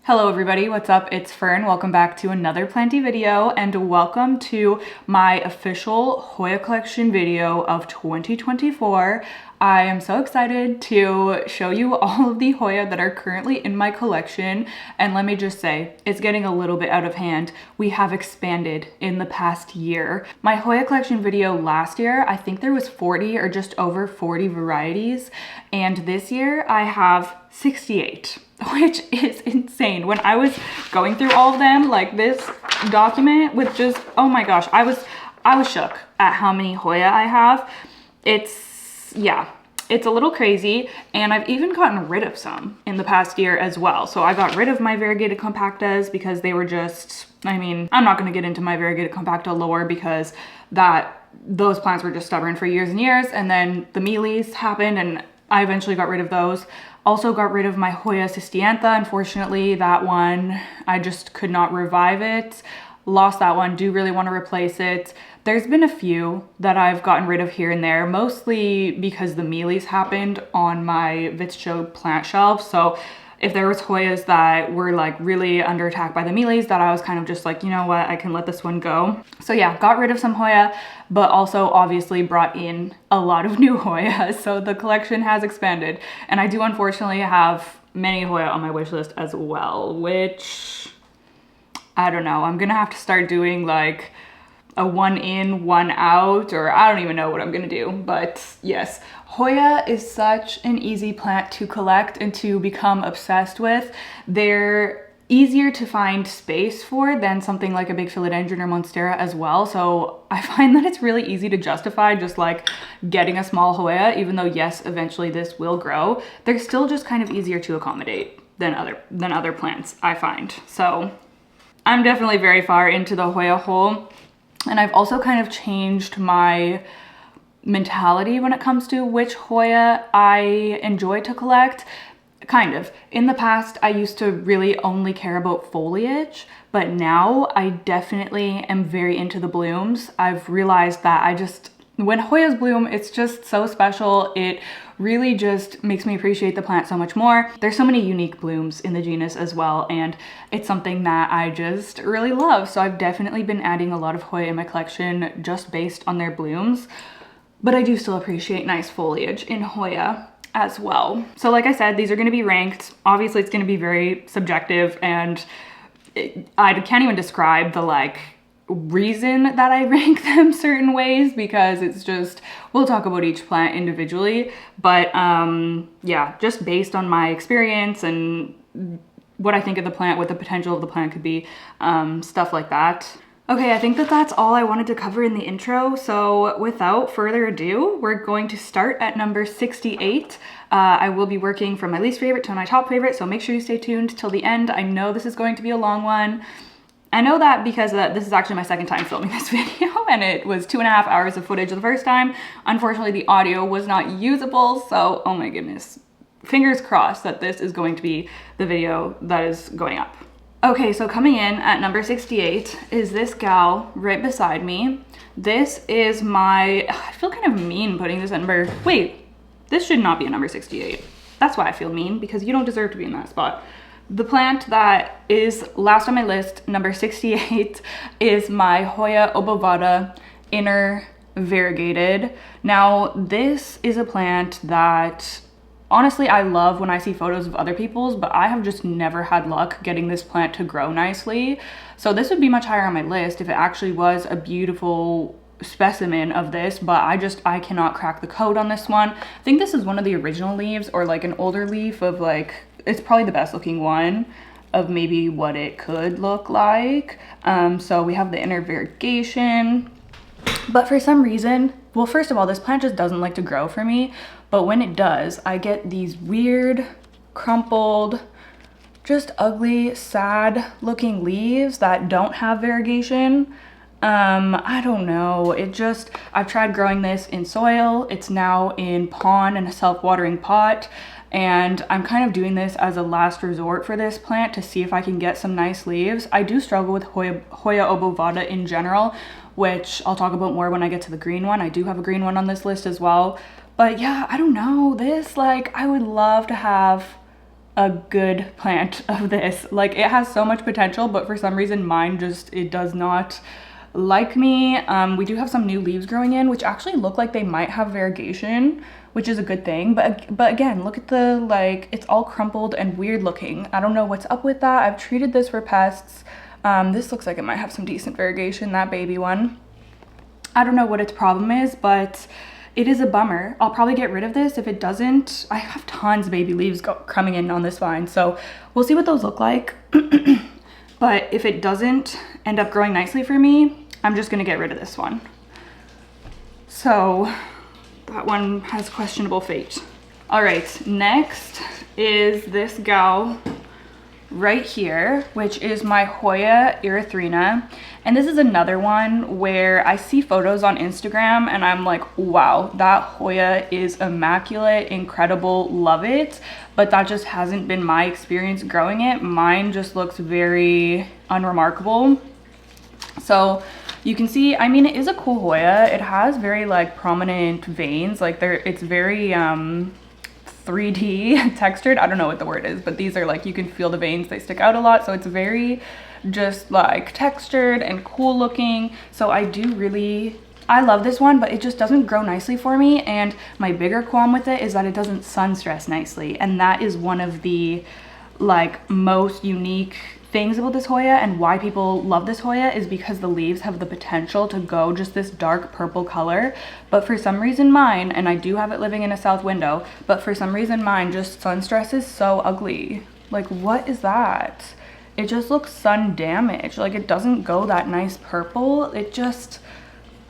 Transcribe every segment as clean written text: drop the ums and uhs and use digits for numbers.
Hello everybody, what's up? It's Fern. Welcome back to another Plenty video and welcome to my official Hoya collection video of 2024. I am so excited to show you all of the Hoya that are currently in my collection, and let me just say, it's getting a little bit out of hand. We have expanded in the past year. My Hoya collection video last year, I think there was 40 or just over 40 varieties, and this year I have 68. Which is insane. When I was going through all of them, like this document with just, oh my gosh, I was shook at how many Hoya I have. It's a little crazy, and I've even gotten rid of some in the past year as well. So I got rid of my variegated compactas because they were just, I mean, I'm not going to get into my variegated compacta lore because those plants were just stubborn for years and years, and then the mealies happened and I eventually got rid of those. Also got rid of my Hoya cystiantha. Unfortunately, that one, I just could not revive it. Lost that one, do really want to replace it. There's been a few that I've gotten rid of here and there, mostly because the mealies happened on my Fitchii plant shelf. So if there was Hoyas that were like really under attack by the mealies, that I was kind of just like, you know what, I can let this one go. So yeah, got rid of some Hoya, but also obviously brought in a lot of new Hoya. So the collection has expanded, and I do unfortunately have many Hoya on my wish list as well, which I don't know. I'm gonna have to start doing like a one in, one out, or I don't even know what I'm gonna do, but yes. Hoya is such an easy plant to collect and to become obsessed with. They're easier to find space for than something like a big philodendron or monstera as well. So I find that it's really easy to justify just like getting a small Hoya, even though yes, eventually this will grow. They're still just kind of easier to accommodate than other plants, I find. So I'm definitely very far into the Hoya hole. And I've also kind of changed my mentality when it comes to which Hoya I enjoy to collect. Kind of. In the past, I used to really only care about foliage, but now I definitely am very into the blooms. I've realized that when Hoyas bloom, it's just so special. It really just makes me appreciate the plant so much more. There's so many unique blooms in the genus as well, and it's something that I just really love. So I've definitely been adding a lot of Hoya in my collection just based on their blooms, but I do still appreciate nice foliage in Hoya as well. So like I said, these are going to be ranked. Obviously it's going to be very subjective, and I can't even describe the like reason that I rank them certain ways, because it's just, we'll talk about each plant individually, but yeah, just based on my experience and what I think of the plant, what the potential of the plant could be, stuff like that. Okay, I think that's all I wanted to cover in the intro, so without further ado, we're going to start at number 68. I will be working from my least favorite to my top favorite, so make sure you stay tuned till the end. I know this is going to be a long one. I know that because this is actually my second time filming this video, and it was 2.5 hours of footage the first time. Unfortunately, the audio was not usable, so oh my goodness. Fingers crossed that this is going to be the video that is going up. Okay, so coming in at number 68 is this gal right beside me. This is my, I feel kind of mean putting this at number, wait, this should not be a number 68. That's why I feel mean, because you don't deserve to be in that spot. The plant that is last on my list, number 68, is my Hoya obovata inner variegated. Now, this is a plant that honestly I love when I see photos of other people's, but I have just never had luck getting this plant to grow nicely. So this would be much higher on my list if it actually was a beautiful specimen of this, but I cannot crack the code on this one. I think this is one of the original leaves, or like an older leaf of like, it's probably the best looking one of maybe what it could look like. So we have the inner variegation, but for some reason, well, first of all, this plant just doesn't like to grow for me, but when it does, I get these weird, crumpled, just ugly, sad looking leaves that don't have variegation. I don't know, I've tried growing this in soil. It's now in pond and a self-watering pot, and I'm kind of doing this as a last resort for this plant to see if I can get some nice leaves. I do struggle with Hoya obovata in general, which I'll talk about more when I get to the green one. I do have a green one on this list as well, but yeah, I don't know, this, like, I would love to have a good plant of this. Like, it has so much potential, but for some reason mine just, it does not like me. We do have some new leaves growing in, which actually look like they might have variegation, which is a good thing. But again, look at the, like, it's all crumpled and weird looking. I don't know what's up with that. I've treated this for pests. This looks like it might have some decent variegation, that baby one. I don't know what its problem is, but it is a bummer. I'll probably get rid of this. If it doesn't, I have tons of baby leaves coming in on this vine, so we'll see what those look like. But if it doesn't end up growing nicely for me, I'm just gonna get rid of this one. So that one has questionable fate. All right, next is this gal right here, which is my Hoya erythrina. And this is another one where I see photos on Instagram and I'm like, wow, that Hoya is immaculate, incredible, love it. But that just hasn't been my experience growing it. Mine just looks very unremarkable. So you can see, I mean, it is a cool Hoya. It has very like prominent veins, like it's very 3D textured. I don't know what the word is, but these are like, you can feel the veins, they stick out a lot. So it's very just like textured and cool looking. So I love this one, but it just doesn't grow nicely for me. And my bigger qualm with it is that it doesn't sun stress nicely. And that is one of the like most unique things about this Hoya, and why people love this Hoya is because the leaves have the potential to go just this dark purple color. But for some reason mine, and I do have it living in a south window, but for some reason mine just sun stresses so ugly. Like, what is that? It just looks sun damaged. Like, it doesn't go that nice purple. It just,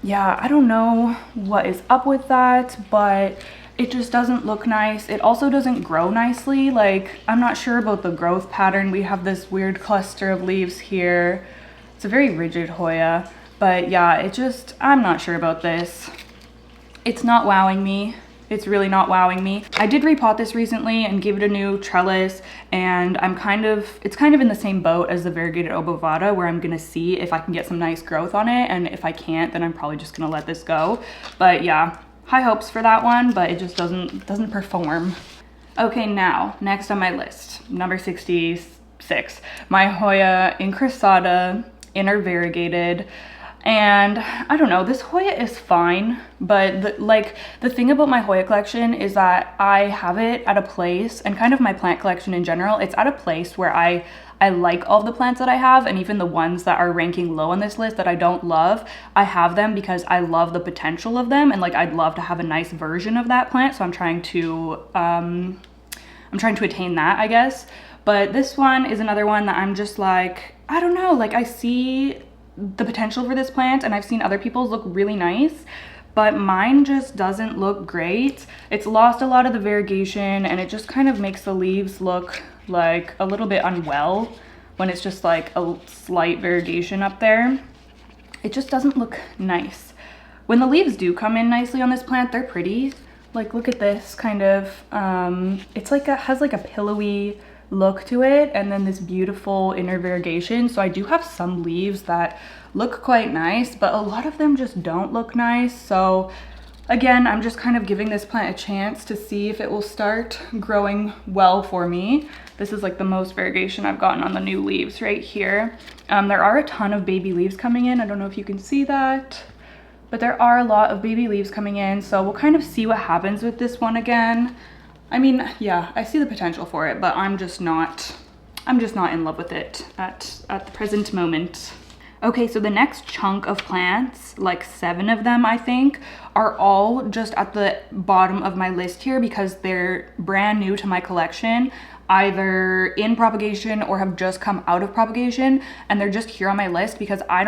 yeah, I don't know what is up with that, but it just doesn't look nice. It also doesn't grow nicely. Like, I'm not sure about the growth pattern. We have this weird cluster of leaves here. It's a very rigid Hoya, but yeah, it just, I'm not sure about this. It's not wowing me. It's really not wowing me. I did repot this recently and give it a new trellis, and it's kind of in the same boat as the variegated obovata, where I'm gonna see if I can get some nice growth on it, and if I can't, then I'm probably just gonna let this go. But yeah, high hopes for that one, but it just doesn't perform. Okay, now, next on my list, number 66, my Hoya incrustada, inner variegated. And I don't know, this Hoya is fine, but the thing about my Hoya collection is that I have it at a place, and kind of my plant collection in general, it's at a place where I like all of the plants that I have, and even the ones that are ranking low on this list that I don't love, I have them because I love the potential of them, and like I'd love to have a nice version of that plant, so I'm trying to attain that, I guess. But this one is another one that I'm just like, I don't know, like I see the potential for this plant, and I've seen other people's look really nice, but mine just doesn't look great. It's lost a lot of the variegation, and it just kind of makes the leaves look like a little bit unwell when it's just like a slight variegation up there. It just doesn't look nice. When the leaves do come in nicely on this plant, they're pretty. Like, look at this kind of, it's like has like a pillowy look to it, and then this beautiful inner variegation. So I do have some leaves that look quite nice, but a lot of them just don't look nice. So again, I'm just kind of giving this plant a chance to see if it will start growing well for me. This is like the most variegation I've gotten on the new leaves right here. There are a ton of baby leaves coming in. I don't know if you can see that, but there are a lot of baby leaves coming in. So we'll kind of see what happens with this one again. I mean, yeah, I see the potential for it, but I'm just not in love with it at the present moment. Okay, so the next chunk of plants, like 7 of them, I think, are all just at the bottom of my list here because they're brand new to my collection, either in propagation or have just come out of propagation, and they're just here on my list because I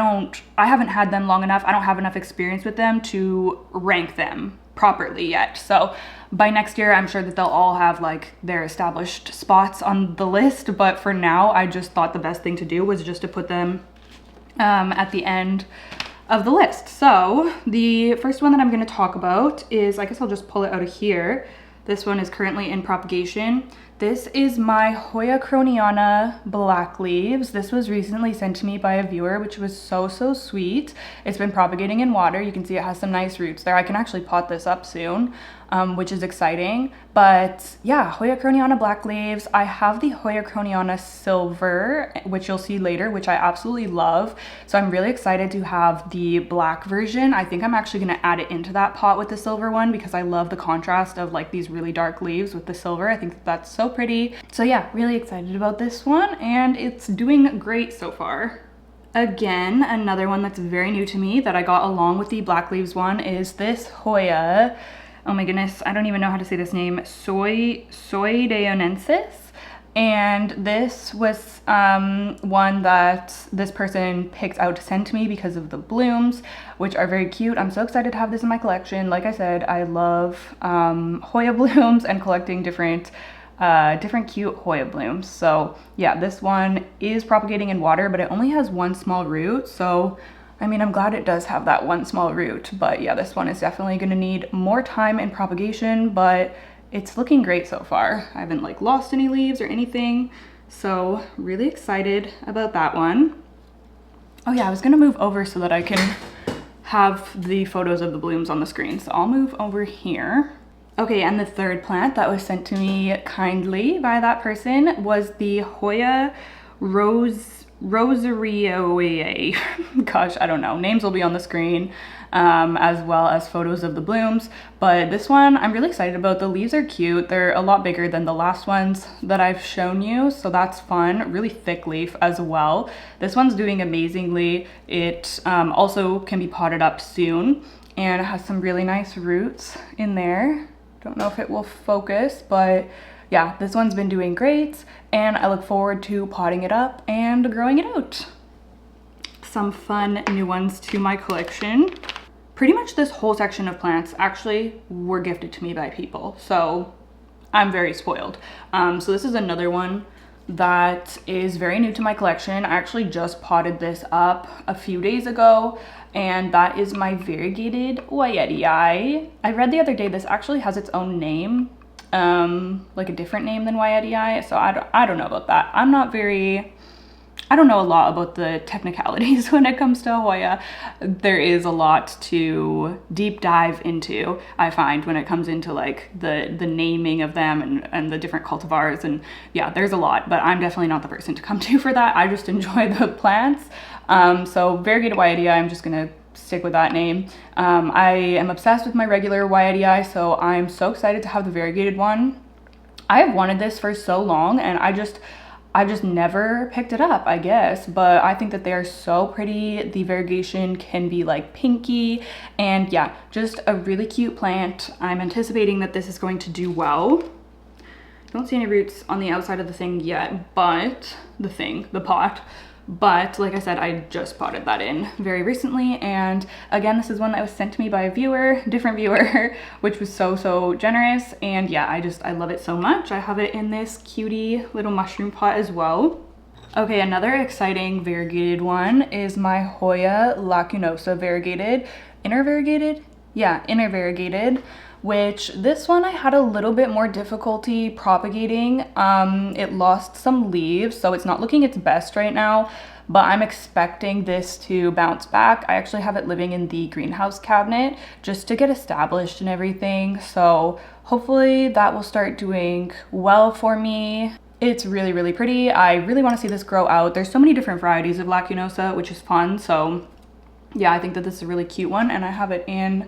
haven't had them long enough. I don't have enough experience with them to rank them properly yet. So by next year, I'm sure that they'll all have like their established spots on the list, but for now, I just thought the best thing to do was just to put them at the end of the list. So the first one that I'm going to talk about is, I guess I'll just pull it out of here. This one is currently in propagation. This is my Hoya Krohniana black leaves. This was recently sent to me by a viewer, which was so sweet. It's been propagating in water. You can see it has some nice roots there. I can actually pot this up soon, which is exciting. But yeah, Hoya Krohniana black leaves. I have the Hoya Krohniana silver, which you'll see later, which I absolutely love. So I'm really excited to have the black version. I think I'm actually gonna add it into that pot with the silver one because I love the contrast of like these really dark leaves with the silver. I think that's so pretty. So yeah, really excited about this one, and it's doing great so far. Again, another one that's very new to me that I got along with the black leaves one is this Hoya. Oh my goodness, I don't even know how to say this name. Soideonensis. And this was one that this person picked out to send to me because of the blooms, which are very cute. I'm so excited to have this in my collection. Like I said, I love Hoya blooms and collecting different cute Hoya blooms. So yeah, this one is propagating in water, but it only has one small root. So I mean, I'm glad it does have that one small root, but yeah, this one is definitely gonna need more time in propagation, but it's looking great so far. I haven't like lost any leaves or anything. So really excited about that one. Oh yeah, I was gonna move over so that I can have the photos of the blooms on the screen. So I'll move over here. Okay, and the third plant that was sent to me kindly by that person was the Hoya Rosarioe. Gosh, I don't know. Names will be on the screen, as well as photos of the blooms. But this one I'm really excited about. The leaves are cute. They're a lot bigger than the last ones that I've shown you, so that's fun. Really thick leaf as well. This one's doing amazingly. It also can be potted up soon, and it has some really nice roots in there. Don't know if it will focus, but yeah, this one's been doing great, and I look forward to potting it up and growing it out. Some fun new ones to my collection. Pretty much this whole section of plants actually were gifted to me by people, so I'm very spoiled. So this is another one that is very new to my collection. I actually just potted this up a few days ago, and that is my variegated Wayetii. I read the other day this actually has its own name, like a different name than Wayetii, so I don't know about that. I don't know a lot about the technicalities when it comes to Hoya. There is a lot to deep dive into, I find, when it comes into like the naming of them and the different cultivars, and yeah, there's a lot, but I'm definitely not the person to come to for that. I just enjoy the plants. So variegated Wayetii, I'm just gonna stick with that name. I am obsessed with my regular Wayetii, so I'm so excited to have the variegated one. I have wanted this for so long, and I just never picked it up, I guess, but I think that they are so pretty. The variegation can be like pinky, and yeah, just a really cute plant. I'm anticipating that this is going to do well. Don't see any roots on the outside of the thing yet, but the pot. But like I said, I just potted that in very recently, and again, this is one that was sent to me by a viewer, different viewer, which was so generous, and yeah, I love it so much. I have it in this cutie little mushroom pot as well. Okay, another exciting variegated one is my Hoya Lacunosa variegated. Inner variegated? Yeah, inner variegated. Which this one I had a little bit more difficulty propagating. It lost some leaves, so it's not looking its best right now, but I'm expecting this to bounce back. I actually have it living in the greenhouse cabinet just to get established and everything, so hopefully that will start doing well for me. It's really pretty. I really want to see this grow out. There's so many different varieties of Lacunosa, which is fun, so yeah, I think that this is a really cute one, and I have it in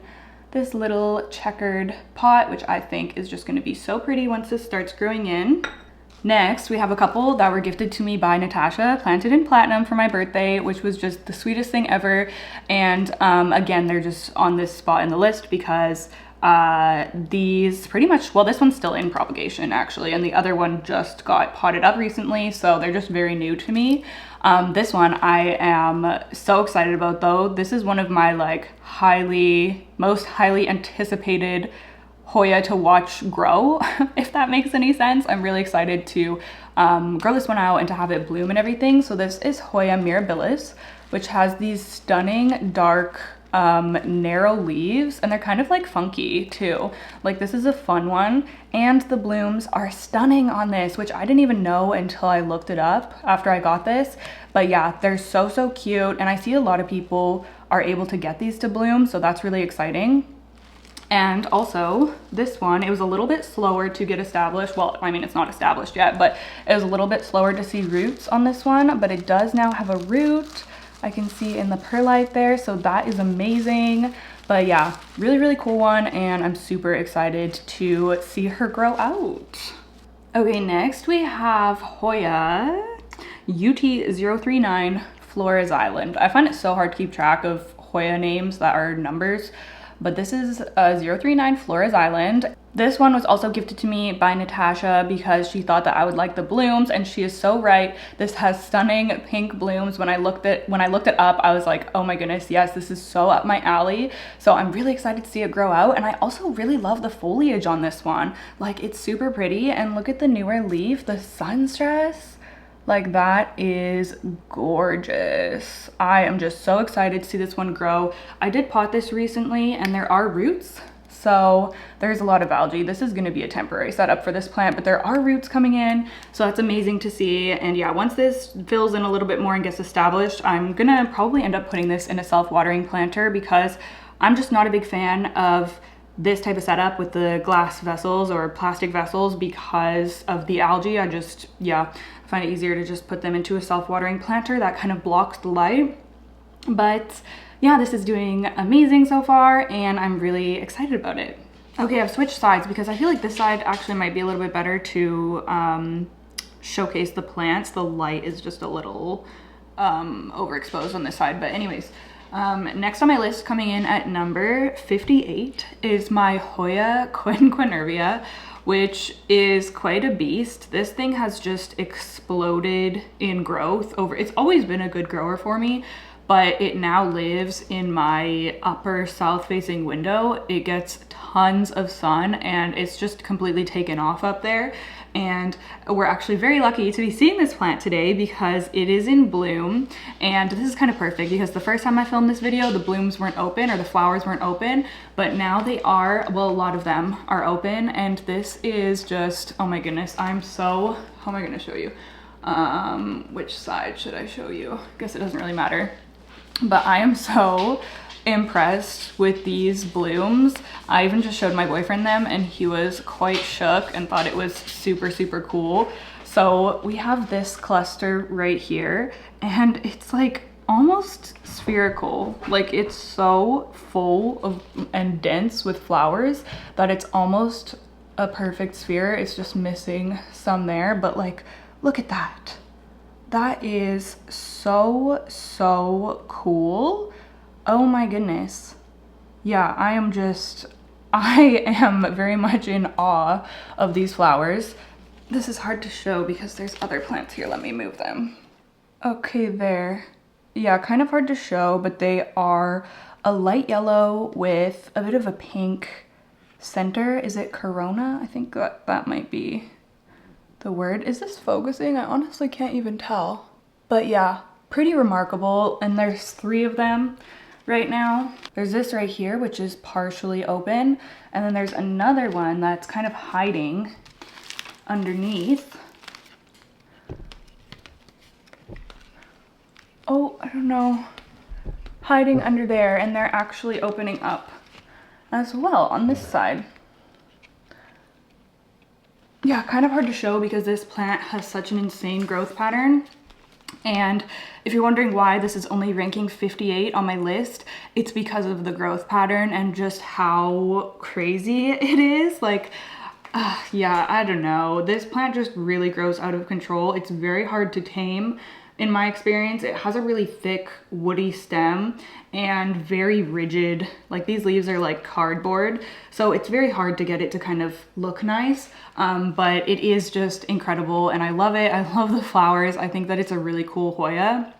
this little checkered pot, which I think is just going to be so pretty once this starts growing in. Next, we have a couple that were gifted to me by Natasha, planted in platinum for my birthday, which was just the sweetest thing ever. And again, they're just on this spot in the list because these pretty much, well, this one's still in propagation actually, and the other one just got potted up recently, so they're just very new to me. This one I am so excited about though. This is one of my like most highly anticipated Hoya to watch grow, if that makes any sense. I'm really excited to grow this one out and to have it bloom and everything. So this is Hoya mirabilis, which has these stunning dark narrow leaves, and they're kind of like funky too. Like this is a fun one, and the blooms are stunning on this, which I didn't even know until I looked it up after I got this. But yeah, they're so cute, and I see a lot of people are able to get these to bloom, so that's really exciting. And also this one, it was a little bit slower to get established. Well, I mean, it's not established yet, but it was a little bit slower to see roots on this one, but it does now have a root. I can see in the perlite there, so that is amazing. But yeah, really cool one, and I'm super excited to see her grow out. Okay, next we have Hoya UT-039 Flores Island. I find it so hard to keep track of Hoya names that are numbers, but this is 039 Flores Island. This one was also gifted to me by Natasha because she thought that I would like the blooms, and she is so right. This has stunning pink blooms. When I looked it up, I was like, oh my goodness, yes, this is so up my alley. So I'm really excited to see it grow out, and I also really love the foliage on this one. Like, it's super pretty, and look at the newer leaf, the sunstress. Like, that is gorgeous. I am just so excited to see this one grow. I did pot this recently, and there are roots, so there's a lot of algae. This is going to be a temporary setup for this plant, but there are roots coming in, so that's amazing to see. And yeah, once this fills in a little bit more and gets established, I'm gonna probably end up putting this in a self-watering planter because I'm just not a big fan of this type of setup with the glass vessels or plastic vessels because of the algae. I just, yeah, find it easier to just put them into a self-watering planter that kind of blocks the light. But yeah, this is doing amazing so far, and I'm really excited about it. Okay, I've switched sides because I feel like this side actually might be a little bit better to showcase the plants. The light is just a little overexposed on this side, but anyways. Next on my list, coming in at number 58, is my Hoya quinquenervia, which is quite a beast. This thing has just exploded in growth it's always been a good grower for me, but it now lives in my upper south facing window. It gets tons of sun, and it's just completely taken off up there. And we're actually very lucky to be seeing this plant today because it is in bloom. And this is kind of perfect because the first time I filmed this video, the blooms weren't open, or the flowers weren't open, but now they are. Well, a lot of them are open, and this is just, oh my goodness, how am I gonna show you? Which side should I show you? I guess it doesn't really matter, but I am so impressed with these blooms. I even just showed my boyfriend them, and he was quite shook and thought it was super cool. So we have this cluster right here, and it's like almost spherical. Like, it's so full of and dense with flowers that it's almost a perfect sphere. It's just missing some there, but like, look at that. That is so cool. Oh my goodness. Yeah, I am very much in awe of these flowers. This is hard to show because there's other plants here. Let me move them. Okay, there. Yeah, kind of hard to show, but they are a light yellow with a bit of a pink center. Is it corona? I think that might be the word. Is this focusing? I honestly can't even tell. But yeah, pretty remarkable. And there's 3 of them right now. There's this right here, which is partially open, and then there's another one that's kind of hiding underneath. Oh, I don't know, hiding under there, and they're actually opening up as well on this side. Yeah, kind of hard to show because this plant has such an insane growth pattern. And if you're wondering why this is only ranking 58 on my list, it's because of the growth pattern and just how crazy it is. Like, yeah, I don't know. This plant just really grows out of control. It's very hard to tame. In my experience, it has a really thick woody stem and very rigid, like these leaves are like cardboard, so it's very hard to get it to kind of look nice, but it is just incredible and I love it. I love the flowers. I think that it's a really cool Hoya.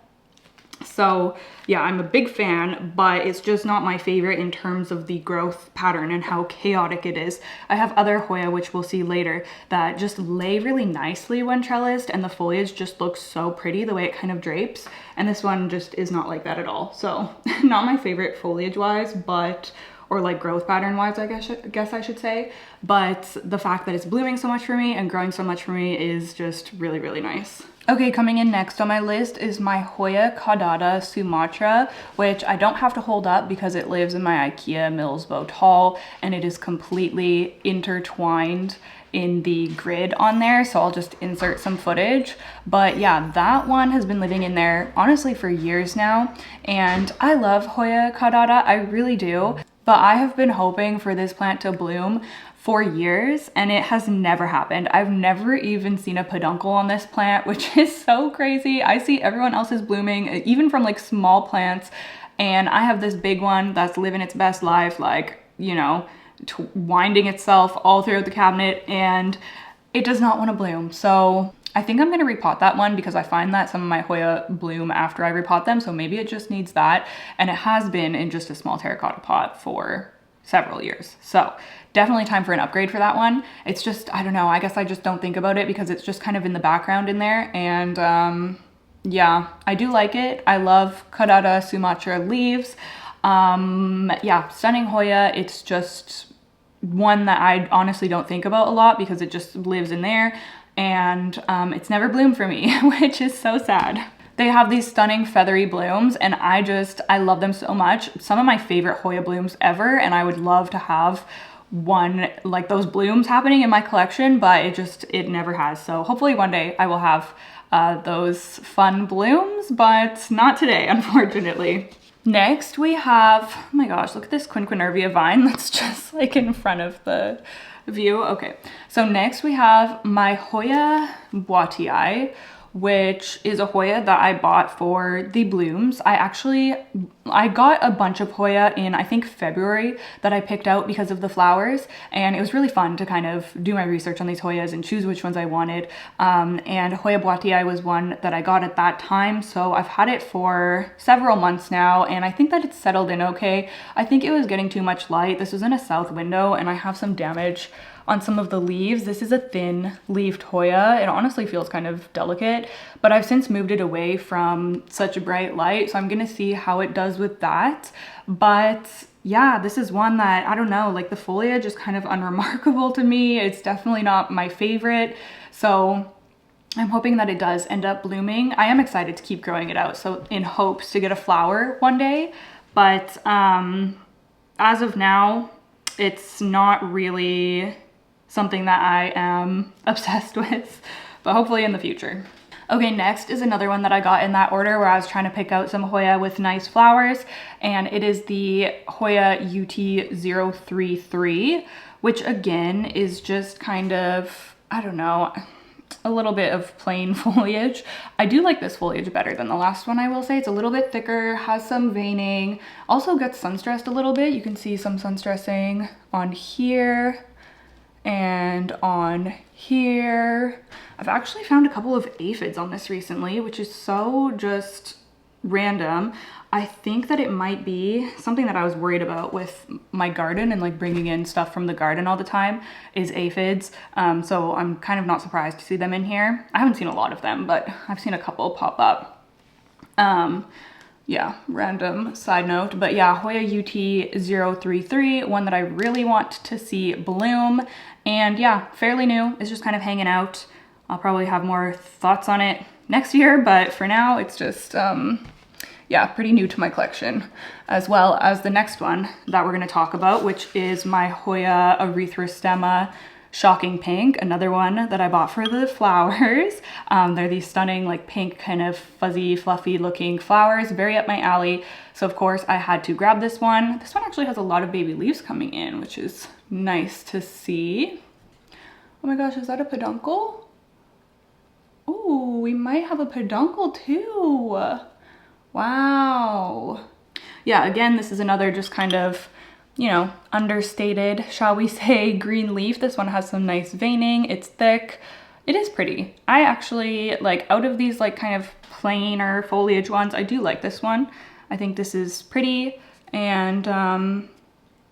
So yeah, I'm a big fan, but it's just not my favorite in terms of the growth pattern and how chaotic it is. I have other Hoya, which we'll see later, that just lay really nicely when trellised, and the foliage just looks so pretty the way it kind of drapes. And this one just is not like that at all. So not my favorite foliage wise, but, or like growth pattern wise, I guess I should say. But the fact that it's blooming so much for me and growing so much for me is just really, really nice. Okay, coming in next on my list is my Hoya caudata Sumatra, which I don't have to hold up because it lives in my IKEA Millsbow tall and it is completely intertwined in the grid on there, so I'll just insert some footage. But yeah, that one has been living in there honestly for years now, and I love Hoya caudata, I really do. But I have been hoping for this plant to bloom for years and it has never happened. I've never even seen a peduncle on this plant, which is so crazy. I see everyone else's blooming, even from like small plants, and I have this big one that's living its best life, like, you know, winding itself all throughout the cabinet, and it does not want to bloom. So I think I'm gonna repot that one because I find that some of my Hoya bloom after I repot them, so maybe it just needs that. And it has been in just a small terracotta pot for several years. So definitely time for an upgrade for that one. It's just, I don't know, I guess I just don't think about it because it's just kind of in the background in there. And yeah, I do like it. I love caudata Sumatra leaves. Yeah, stunning Hoya. It's just one that I honestly don't think about a lot because it just lives in there, and it's never bloomed for me, which is so sad. They have these stunning feathery blooms and I love them so much. Some of my favorite Hoya blooms ever, and I would love to have one like those blooms happening in my collection, but it never has. So hopefully one day I will have those fun blooms, but not today, unfortunately. Next we have, oh my gosh, look at this Quinquenervia vine that's just like in front of the view. Okay, so next we have my Hoya Wayetii, which is a Hoya that I bought for the blooms. I got a bunch of Hoya in, I think, February that I picked out because of the flowers, and it was really fun to kind of do my research on these Hoyas and choose which ones I wanted. And Hoya Wayetii was one that I got at that time, so I've had it for several months now, and I think that it's settled in okay. I think it was getting too much light. This was in a south window, and I have some damage on some of the leaves. This is a thin leafed Hoya. It honestly feels kind of delicate, but I've since moved it away from such a bright light, so I'm gonna see how it does with that. But yeah, this is one that, I don't know, like the foliage is kind of unremarkable to me. It's definitely not my favorite, so I'm hoping that it does end up blooming. I am excited to keep growing it out, so in hopes to get a flower one day, but as of now, it's not really something that I am obsessed with, but hopefully in the future. Okay, next is another one that I got in that order where I was trying to pick out some Hoya with nice flowers, and it is the Hoya UT-152, which again is just kind of, I don't know, a little bit of plain foliage. I do like this foliage better than the last one, I will say. It's a little bit thicker, has some veining, also gets sun-stressed a little bit. You can see some sun-stressing on here and on here. I've actually found a couple of aphids on this recently, which is so just random. I think that it might be something that I was worried about with my garden and like bringing in stuff from the garden all the time is aphids. So I'm kind of not surprised to see them in here. I haven't seen a lot of them, but I've seen a couple pop up. Yeah, random side note, but yeah, Hoya UT-152, one that I really want to see bloom. And yeah, fairly new, it's just kind of hanging out. I'll probably have more thoughts on it next year, but for now it's just, yeah, pretty new to my collection, as well as the next one that we're gonna talk about, which is my Hoya erythrostemma Shocking Pink, another one that I bought for the flowers. They're these stunning, like pink, kind of fuzzy, fluffy looking flowers, very up my alley. So of course I had to grab this one. This one actually has a lot of baby leaves coming in, which is nice to see. Oh my gosh, is that a peduncle? Oh, we might have a peduncle too. Wow. Yeah, again, this is another just kind of, you know, understated, shall we say, green leaf. This one has some nice veining. It's thick. It is pretty. I actually, like, out of these like kind of plainer foliage ones, I do like this one. I think this is pretty, and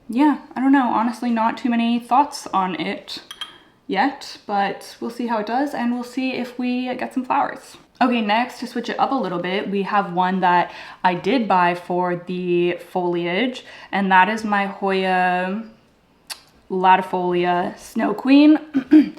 yeah, I don't know, honestly not too many thoughts on it yet, but we'll see how it does, and we'll see if we get some flowers. Okay, next, to switch it up a little bit, we have one that I did buy for the foliage, and that is my Hoya Latifolia Snow Queen.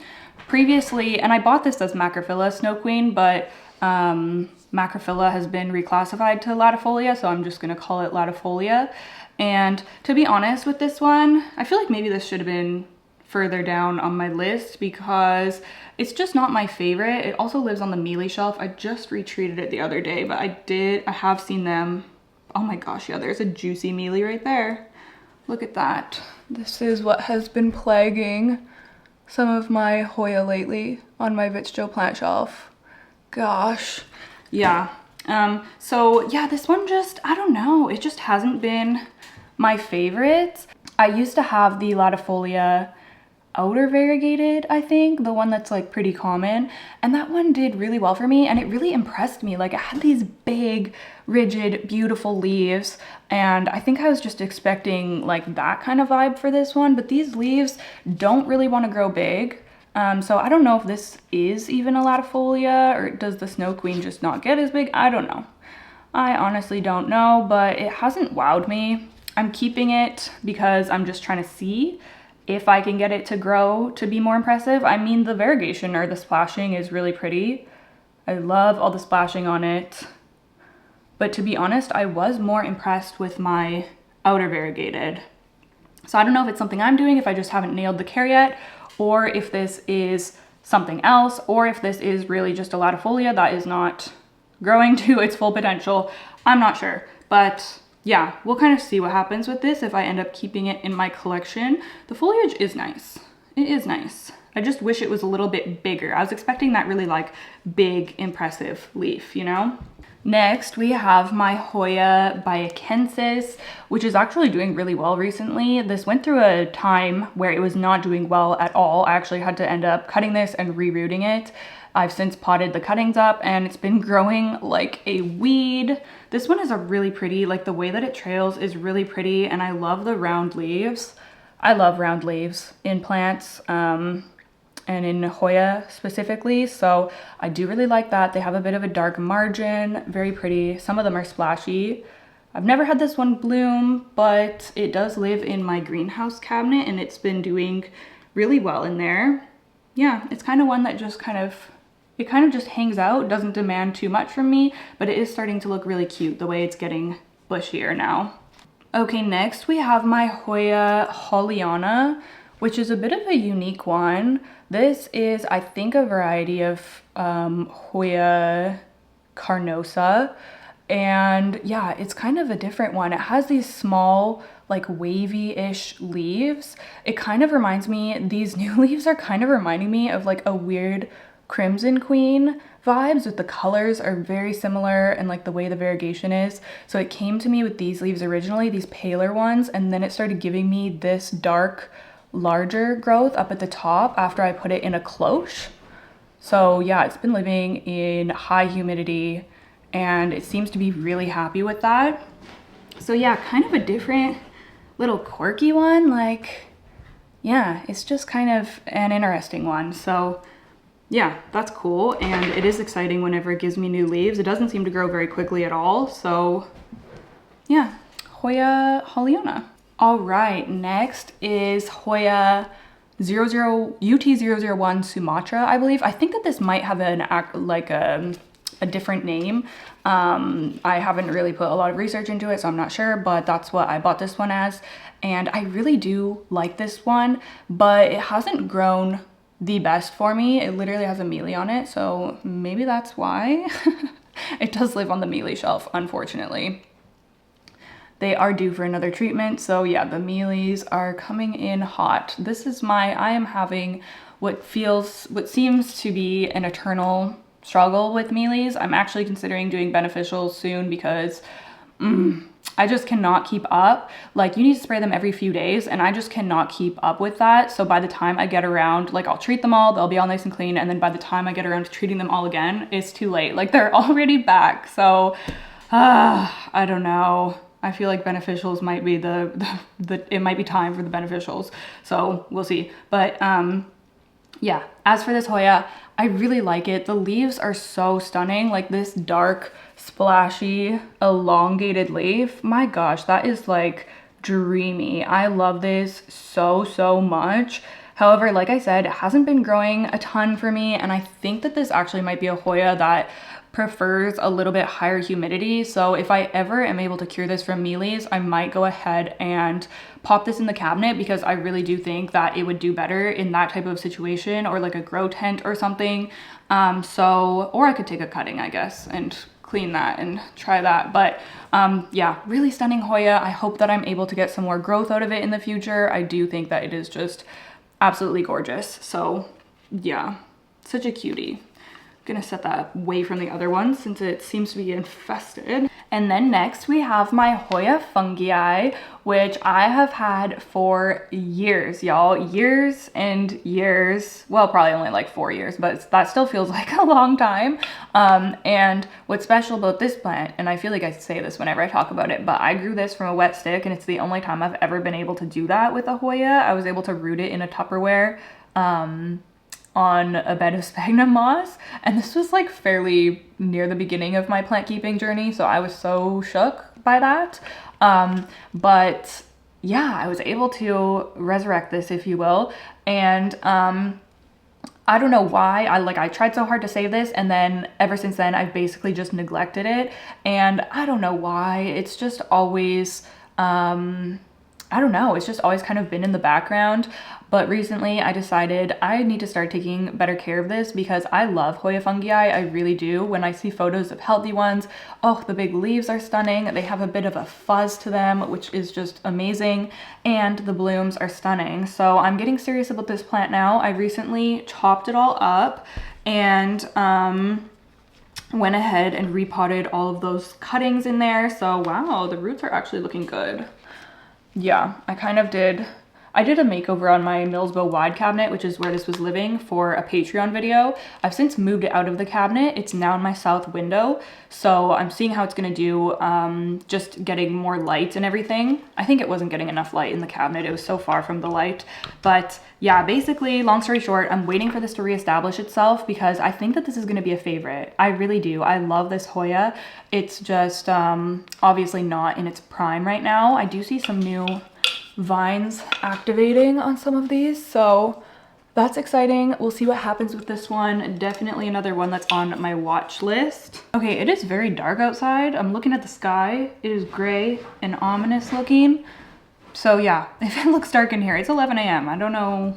Previously, and I bought this as Macrophylla Snow Queen, but Macrophylla has been reclassified to Latifolia, so I'm just gonna call it Latifolia. And to be honest with this one, I feel like maybe this should have been further down on my list because it's just not my favorite. It also lives on the mealy shelf. I just retreated it the other day, but I have seen them. Oh my gosh, yeah, there's a juicy mealy right there. Look at that. This is what has been plaguing some of my Hoya lately on my Fitchii plant shelf. Gosh, yeah. So yeah, this one just, I don't know, it just hasn't been my favorite. I used to have the Latifolia outer variegated, I think, the one that's like pretty common, and that one did really well for me, and it really impressed me. Like, it had these big, rigid, beautiful leaves, and I think I was just expecting like that kind of vibe for this one, but these leaves don't really want to grow big. So I don't know if this is even a Latifolia, or does the Snow Queen just not get as big? I don't know. I honestly don't know, but it hasn't wowed me. I'm keeping it because I'm just trying to see if I can get it to grow to be more impressive. I mean, the variegation or the splashing is really pretty. I love all the splashing on it. But to be honest, I was more impressed with my outer variegated. So I don't know if it's something I'm doing, if I just haven't nailed the care yet, or if this is something else, or if this is really just a Latifolia that is not growing to its full potential. I'm not sure, but yeah, we'll kind of see what happens with this if I end up keeping it in my collection. The foliage is nice. It is nice. I just wish it was a little bit bigger. I was expecting that really like big, impressive leaf, you know? Next, we have my Hoya Guinea, which is actually doing really well recently. This went through a time where it was not doing well at all. I actually had to end up cutting this and rerooting it. I've since potted the cuttings up, and it's been growing like a weed. This one is a really pretty, like the way that it trails is really pretty, and I love the round leaves. I love round leaves in plants, and in Hoya specifically, so I do really like that. They have a bit of a dark margin, very pretty. Some of them are splashy. I've never had this one bloom, but it does live in my greenhouse cabinet, and it's been doing really well in there. Yeah, it's kind of one that just kind of just hangs out, doesn't demand too much from me, but it is starting to look really cute the way it's getting bushier now. Okay, next we have my Hoya Heuschkeliana, which is a bit of a unique one. This is, I think, a variety of Hoya carnosa, and yeah, it's kind of a different one. It has these small, like wavy-ish leaves. It kind of reminds me, these new leaves are kind of reminding me of like a weird Crimson Queen vibes, with the colors are very similar and like the way the variegation is. So it came to me with these leaves originally, these paler ones, and then it started giving me this dark, larger growth up at the top after I put it in a cloche. So yeah, it's been living in high humidity, and it seems to be really happy with that. So yeah, kind of a different little quirky one. Like, yeah, it's just kind of an interesting one. So yeah, that's cool, and it is exciting whenever it gives me new leaves. It doesn't seem to grow very quickly at all, so yeah, Hoya Heuschkeliana. All right, next is Hoya UT-001 Sumatra, I believe. I think that this might have a different name. I haven't really put a lot of research into it, so I'm not sure, but that's what I bought this one as. And I really do like this one, but it hasn't grown the best for me. It literally has a mealy on it, so maybe that's why. It does live on the mealy shelf, unfortunately. They are due for another treatment, so yeah, the mealies are coming in hot. This is I am having what seems to be an eternal struggle with mealies. I'm actually considering doing beneficials soon because I just cannot keep up. Like, you need to spray them every few days, and I just cannot keep up with that. So by the time I get around, like, I'll treat them all, they'll be all nice and clean, and then by the time I get around to treating them all again, it's too late. Like, they're already back. So I don't know. I feel like beneficials might be it might be time for the beneficials. So we'll see. But yeah, as for this Hoya, I really like it. The leaves are so stunning. Like, this dark, splashy, elongated leaf. My gosh, that is like dreamy. I love this so, so much. However, like I said, it hasn't been growing a ton for me, and I think that this actually might be a Hoya that prefers a little bit higher humidity. So if I ever am able to cure this from mealies, I might go ahead and pop this in the cabinet, because I really do think that it would do better in that type of situation, or like a grow tent or something. Or I could take a cutting, I guess, and clean that and try that. But yeah, really stunning Hoya. I hope that I'm able to get some more growth out of it in the future. I do think that it is just absolutely gorgeous. So yeah, such a cutie. Gonna set that away from the other ones since it seems to be infested. And then next we have my Hoya fungii, which I have had for years, y'all. Years and years. Well, probably only like 4 years, but that still feels like a long time. And what's special about this plant, and I feel like I say this whenever I talk about it, but I grew this from a wet stick, and it's the only time I've ever been able to do that with a Hoya. I was able to root it in a Tupperware on a bed of sphagnum moss, and this was like fairly near the beginning of my plant keeping journey, so I was so shook by that. But yeah, I was able to resurrect this, if you will, and I don't know why. I tried so hard to save this, and then ever since then I've basically just neglected it, and I don't know why. It's just always I don't know, it's just always kind of been in the background. But recently I decided I need to start taking better care of this, because I love Hoya fungii, I really do. When I see photos of healthy ones, oh, the big leaves are stunning. They have a bit of a fuzz to them, which is just amazing. And the blooms are stunning. So I'm getting serious about this plant now. I recently chopped it all up and went ahead and repotted all of those cuttings in there. So wow, the roots are actually looking good. Yeah, I did a makeover on my Millsbow wide cabinet, which is where this was living, for a Patreon video. I've since moved it out of the cabinet. It's now in my south window. So I'm seeing how it's gonna do, just getting more light and everything. I think it wasn't getting enough light in the cabinet. It was so far from the light. But yeah, basically, long story short, I'm waiting for this to reestablish itself, because I think that this is gonna be a favorite. I really do. I love this Hoya. It's just obviously not in its prime right now. I do see some new vines activating on some of these, so that's exciting. We'll see what happens with this one. Definitely another one that's on my watch list. Okay, it is very dark outside. I'm looking at the sky. It is gray and ominous looking. So yeah, if it looks dark in here, it's 11 a.m. I don't know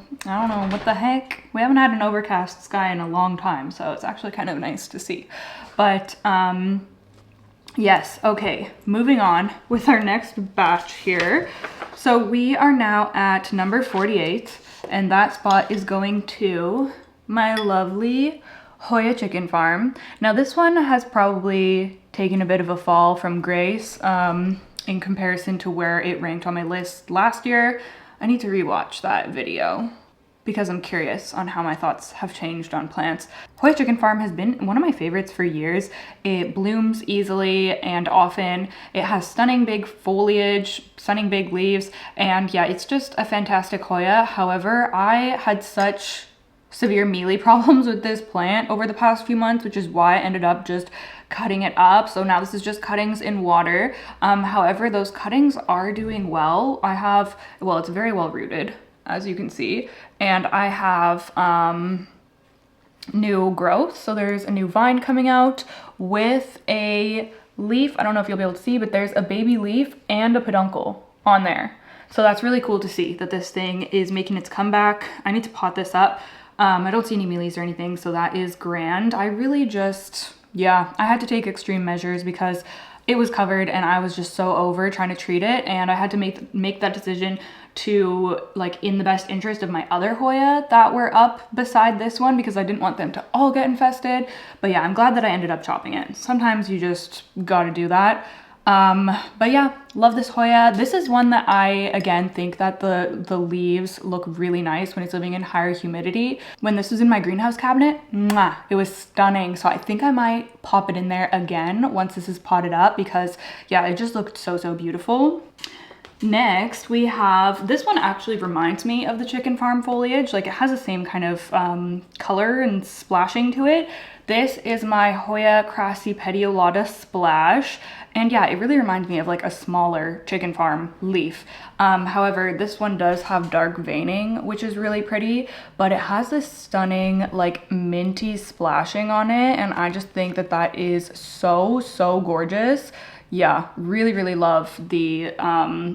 what the heck. We haven't had an overcast sky in a long time, so it's actually kind of nice to see. But yes, okay, moving on with our next batch here. So we are now at number 48, and that spot is going to my lovely Hoya chicken farm. Now this one has probably taken a bit of a fall from grace in comparison to where it ranked on my list last year. I need to rewatch that video, because I'm curious on how my thoughts have changed on plants. Hoya Chicken Farm has been one of my favorites for years. It blooms easily and often. It has stunning big foliage, stunning big leaves, and yeah, it's just a fantastic Hoya. However, I had such severe mealy problems with this plant over the past few months, which is why I ended up just cutting it up. So now this is just cuttings in water. However, those cuttings are doing well. Well, it's very well rooted, as you can see, and I have new growth. So there's a new vine coming out with a leaf. I don't know if you'll be able to see, but there's a baby leaf and a peduncle on there. So that's really cool to see that this thing is making its comeback. I need to pot this up. I don't see any mealies or anything, so that is grand. I really just, yeah, I had to take extreme measures because it was covered and I was just so over trying to treat it, and I had to make that decision to, like, in the best interest of my other Hoya that were up beside this one, because I didn't want them to all get infested. But yeah, I'm glad that I ended up chopping it. Sometimes you just gotta do that. But yeah, love this Hoya. This is one that I, again, think that the leaves look really nice when it's living in higher humidity. When this was in my greenhouse cabinet, mwah, it was stunning. So I think I might pop it in there again once this is potted up because yeah, it just looked so, so beautiful. Next, we have, this one actually reminds me of the chicken farm foliage. Like it has the same kind of color and splashing to it. This is my Hoya crassipediolata splash. And yeah, it really reminds me of like a smaller chicken farm leaf. However, this one does have dark veining, which is really pretty, but it has this stunning like minty splashing on it. And I just think that that is so, so gorgeous. Yeah, really, really love the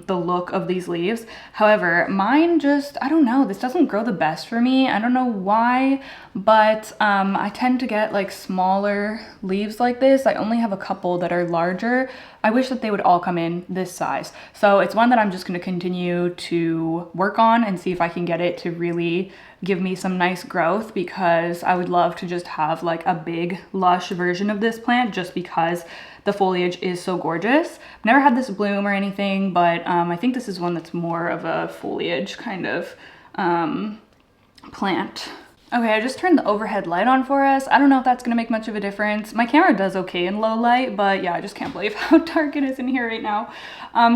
look of these leaves. However, mine just, I don't know, this doesn't grow the best for me. I don't know why, but I tend to get like smaller leaves like this. I only have a couple that are larger. I wish that they would all come in this size. So it's one that I'm just going to continue to work on and see if I can get it to really give me some nice growth, because I would love to just have like a big lush version of this plant just because the foliage is so gorgeous. I've never had this bloom or anything, but I think this is one that's more of a foliage kind of plant. Okay, I just turned the overhead light on for us. I don't know if that's gonna make much of a difference. My camera does okay in low light, but yeah, I just can't believe how dark it is in here right now.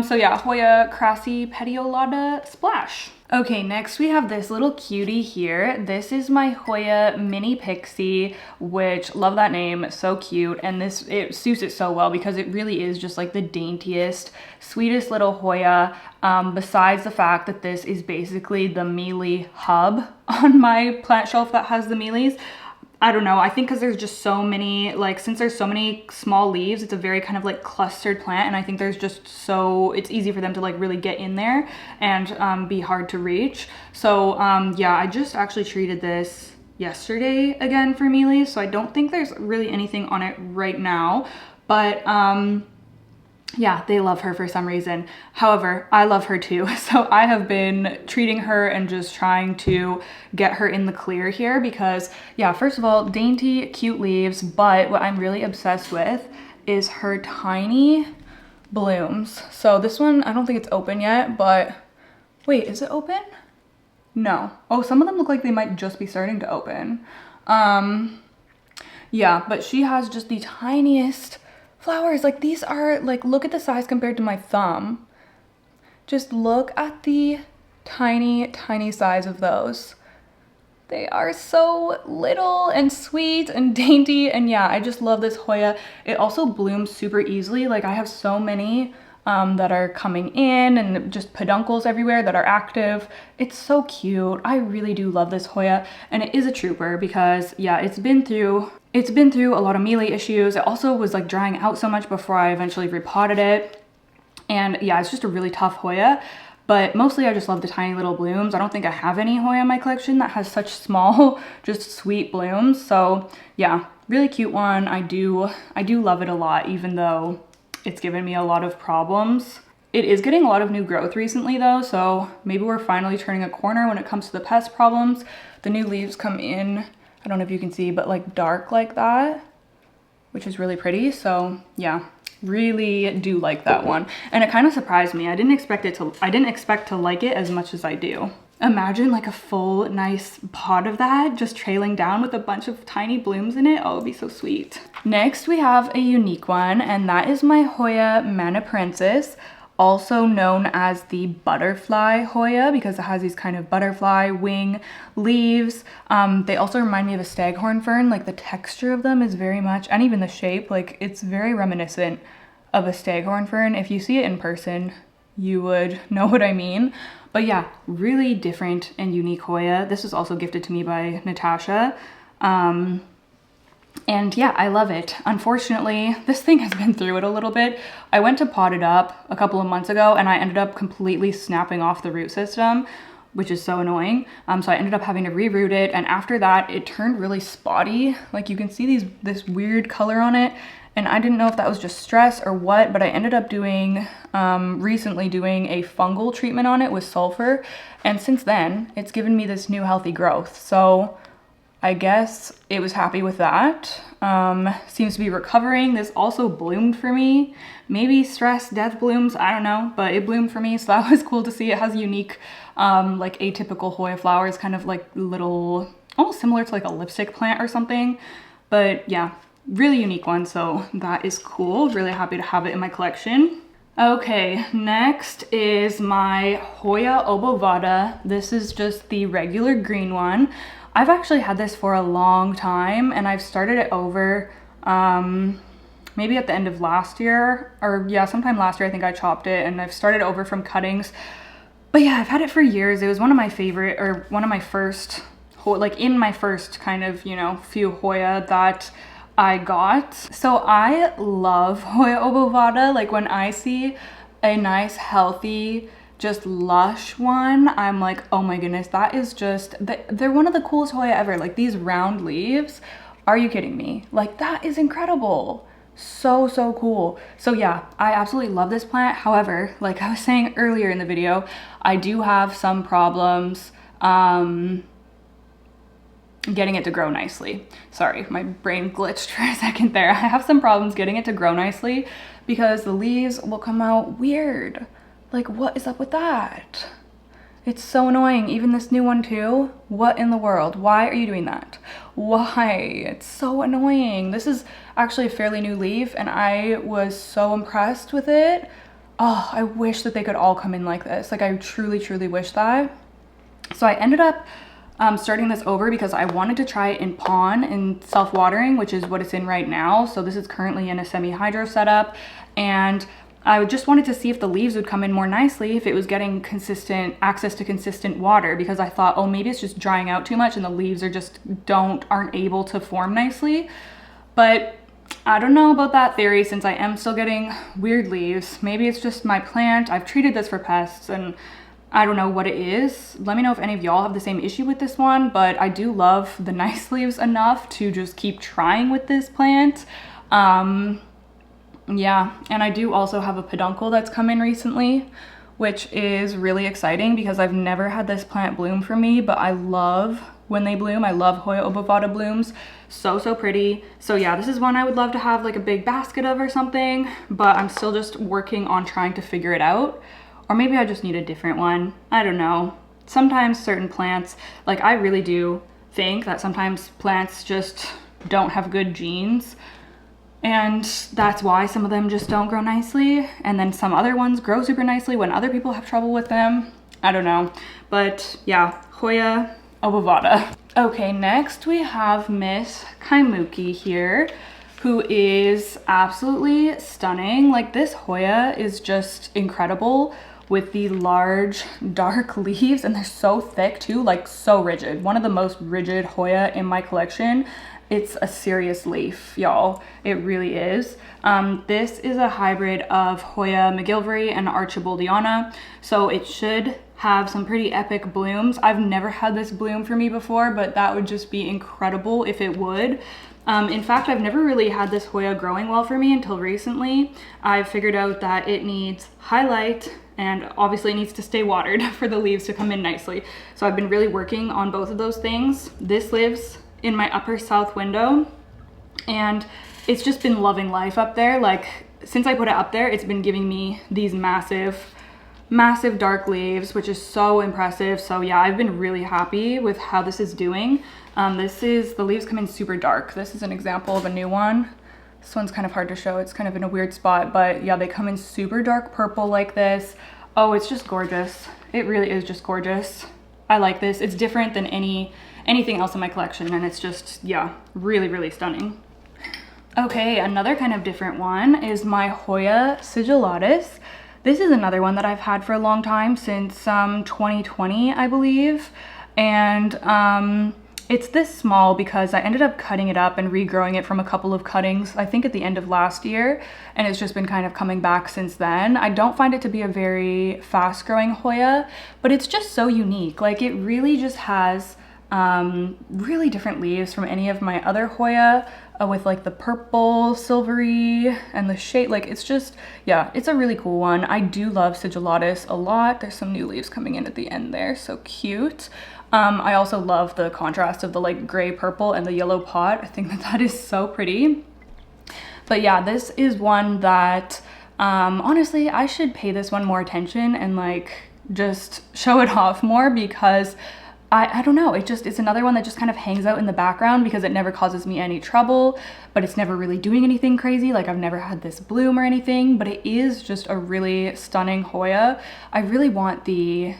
So yeah, Hoya crassipediolata splash. Okay, next we have this little cutie here. This is my Hoya mini pixie, which, love that name, so cute. And this, it suits it so well because it really is just like the daintiest, sweetest little Hoya. Besides the fact that this is basically the mealy hub on my plant shelf that has the mealies. I don't know, I think because there's just so many, like, since there's so many small leaves, it's a very kind of like clustered plant, and I think there's just so, it's easy for them to like really get in there and be hard to reach. So yeah, I just actually treated this yesterday again for mealies, so I don't think there's really anything on it right now, but yeah, they love her for some reason. However, I love her too. So I have been treating her and just trying to get her in the clear here because, yeah, first of all, dainty, cute leaves, but what I'm really obsessed with is her tiny blooms. So this one, I don't think it's open yet, but wait, is it open? No. Oh, some of them look like they might just be starting to open. Yeah, but she has just the tiniest flowers. Like, these are like, look at the size compared to my thumb. Just look at the tiny, tiny size of those. They are so little and sweet and dainty, and yeah, I just love this Hoya. It also blooms super easily. Like, I have so many that are coming in, and just peduncles everywhere that are active. It's so cute. I really do love this Hoya, and it is a trooper because, yeah, it's been through a lot of mealy issues. It also was like drying out so much before I eventually repotted it. And yeah, it's just a really tough Hoya, but mostly I just love the tiny little blooms. I don't think I have any Hoya in my collection that has such small, just sweet blooms. So yeah, really cute one. I do love it a lot, even though it's given me a lot of problems. It is getting a lot of new growth recently though, so maybe we're finally turning a corner when it comes to the pest problems. The new leaves come in, I don't know if you can see, but like dark like that, which is really pretty. So yeah, really do like that one. And it kind of surprised me. I didn't expect to like it as much as I do. Imagine like a full nice pod of that just trailing down with a bunch of tiny blooms in it. Oh, it'd be so sweet. Next we have a unique one, and that is my Hoya maniparensis, also known as the butterfly Hoya because it has these kind of butterfly wing leaves. They also remind me of a staghorn fern. Like, the texture of them is very much, and even the shape, like, it's very reminiscent of a staghorn fern. If you see it in person, you would know what I mean. But yeah, really different and unique Hoya. This was also gifted to me by Natasha. And yeah, I love it. Unfortunately, this thing has been through it a little bit. I went to pot it up a couple of months ago and I ended up completely snapping off the root system, which is so annoying. So I ended up having to reroot it, and after that it turned really spotty. Like, you can see this weird color on it, and I didn't know if that was just stress or what, but I ended up doing, recently doing a fungal treatment on it with sulfur, and since then it's given me this new healthy growth. So I guess it was happy with that. Seems to be recovering. This also bloomed for me. Maybe stress, death blooms, I don't know, but it bloomed for me, so that was cool to see. It has unique, like atypical Hoya flowers, kind of like little, almost similar to like a lipstick plant or something. But yeah, really unique one, so that is cool. Really happy to have it in my collection. Okay, next is my Hoya obovata. This is just the regular green one. I've actually had this for a long time, and I've started it over maybe at the end of last year, or yeah, sometime last year I think I chopped it, and I've started over from cuttings. But yeah, I've had it for years. It was one of my favorite, or one of my first, like in my first kind of, you know, few Hoya that I got. So I love Hoya obovata. Like when I see a nice, healthy, just lush one, I'm like, oh my goodness, that is just, they're one of the coolest Hoya ever. Like these round leaves, are you kidding me? Like that is incredible. So, so cool. So yeah, I absolutely love this plant. However, like I was saying earlier in the video, I do have some problems getting it to grow nicely. Sorry, my brain glitched for a second there. I have some problems getting it to grow nicely because the leaves will come out weird. Like, what is up with that? It's so annoying. Even this new one too. What in the world? Why are you doing that? Why? It's so annoying. This is actually a fairly new leaf and I was so impressed with it. Oh, I wish that they could all come in like this. Like I truly, truly wish that. So I ended up starting this over because I wanted to try it in pond and self-watering, which is what it's in right now. So this is currently in a semi-hydro setup, and I just wanted to see if the leaves would come in more nicely if it was getting consistent access to consistent water, because I thought, oh, maybe it's just drying out too much and the leaves are just aren't able to form nicely. But I don't know about that theory since I am still getting weird leaves. Maybe it's just my plant. I've treated this for pests and I don't know what it is. Let me know if any of y'all have the same issue with this one, but I do love the nice leaves enough to just keep trying with this plant. Yeah, and I do also have a peduncle that's come in recently, which is really exciting because I've never had this plant bloom for me, but I love when they bloom. I love Hoya obovata blooms. So, so pretty. So yeah, this is one I would love to have like a big basket of or something, but I'm still just working on trying to figure it out. Or maybe I just need a different one. I don't know. Sometimes certain plants, like I really do think that sometimes plants just don't have good genes. And that's why some of them just don't grow nicely. And then some other ones grow super nicely when other people have trouble with them. I don't know. But yeah, Hoya obovata. Okay, next we have Miss Kaimuki here, who is absolutely stunning. Like this Hoya is just incredible with the large dark leaves, and they're so thick too, like so rigid. One of the most rigid Hoya in my collection. It's a serious leaf, y'all. It really is. This is a hybrid of Hoya McGillivray and Archibaldiana, so it should have some pretty epic blooms. I've never had this bloom for me before, but that would just be incredible if it would. In fact, I've never really had this Hoya growing well for me until recently. I figured out that it needs highlight and obviously it needs to stay watered for the leaves to come in nicely. So I've been really working on both of those things. This lives in my upper south window and it's just been loving life up there. Like since I put it up there, it's been giving me these massive dark leaves, which is so impressive. So yeah, I've been really happy with how this is doing. The leaves come in super dark. This is an example of a new one. This one's kind of hard to show. It's kind of in a weird spot, but yeah, they come in super dark purple like this. Oh, it's just gorgeous. It really is just gorgeous. I like this. It's different than anything else in my collection, and it's just, yeah, really, really stunning. Okay, another kind of different one is my Hoya sigillatus. This is another one that I've had for a long time, since 2020, I believe. And it's this small because I ended up cutting it up and regrowing it from a couple of cuttings, I think at the end of last year, and it's just been kind of coming back since then. I don't find it to be a very fast growing Hoya, but it's just so unique. Like it really just has really different leaves from any of my other Hoya, with like the purple, silvery, and the shade. Like it's just, yeah, it's a really cool one. I do love sigillatus a lot. There's some new leaves coming in at the end there, so cute. I also love the contrast of the like gray purple and the yellow pot. I think that that is so pretty. But yeah, this is one that honestly, I should pay this one more attention and like just show it off more, because I don't know, it's another one that just kind of hangs out in the background because it never causes me any trouble, but it's never really doing anything crazy. Like I've never had this bloom or anything, but it is just a really stunning Hoya. I really want the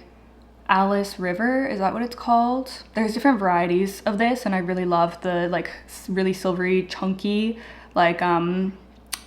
Alice River, is that what it's called? There's different varieties of this, and I really love the like really silvery, chunky, like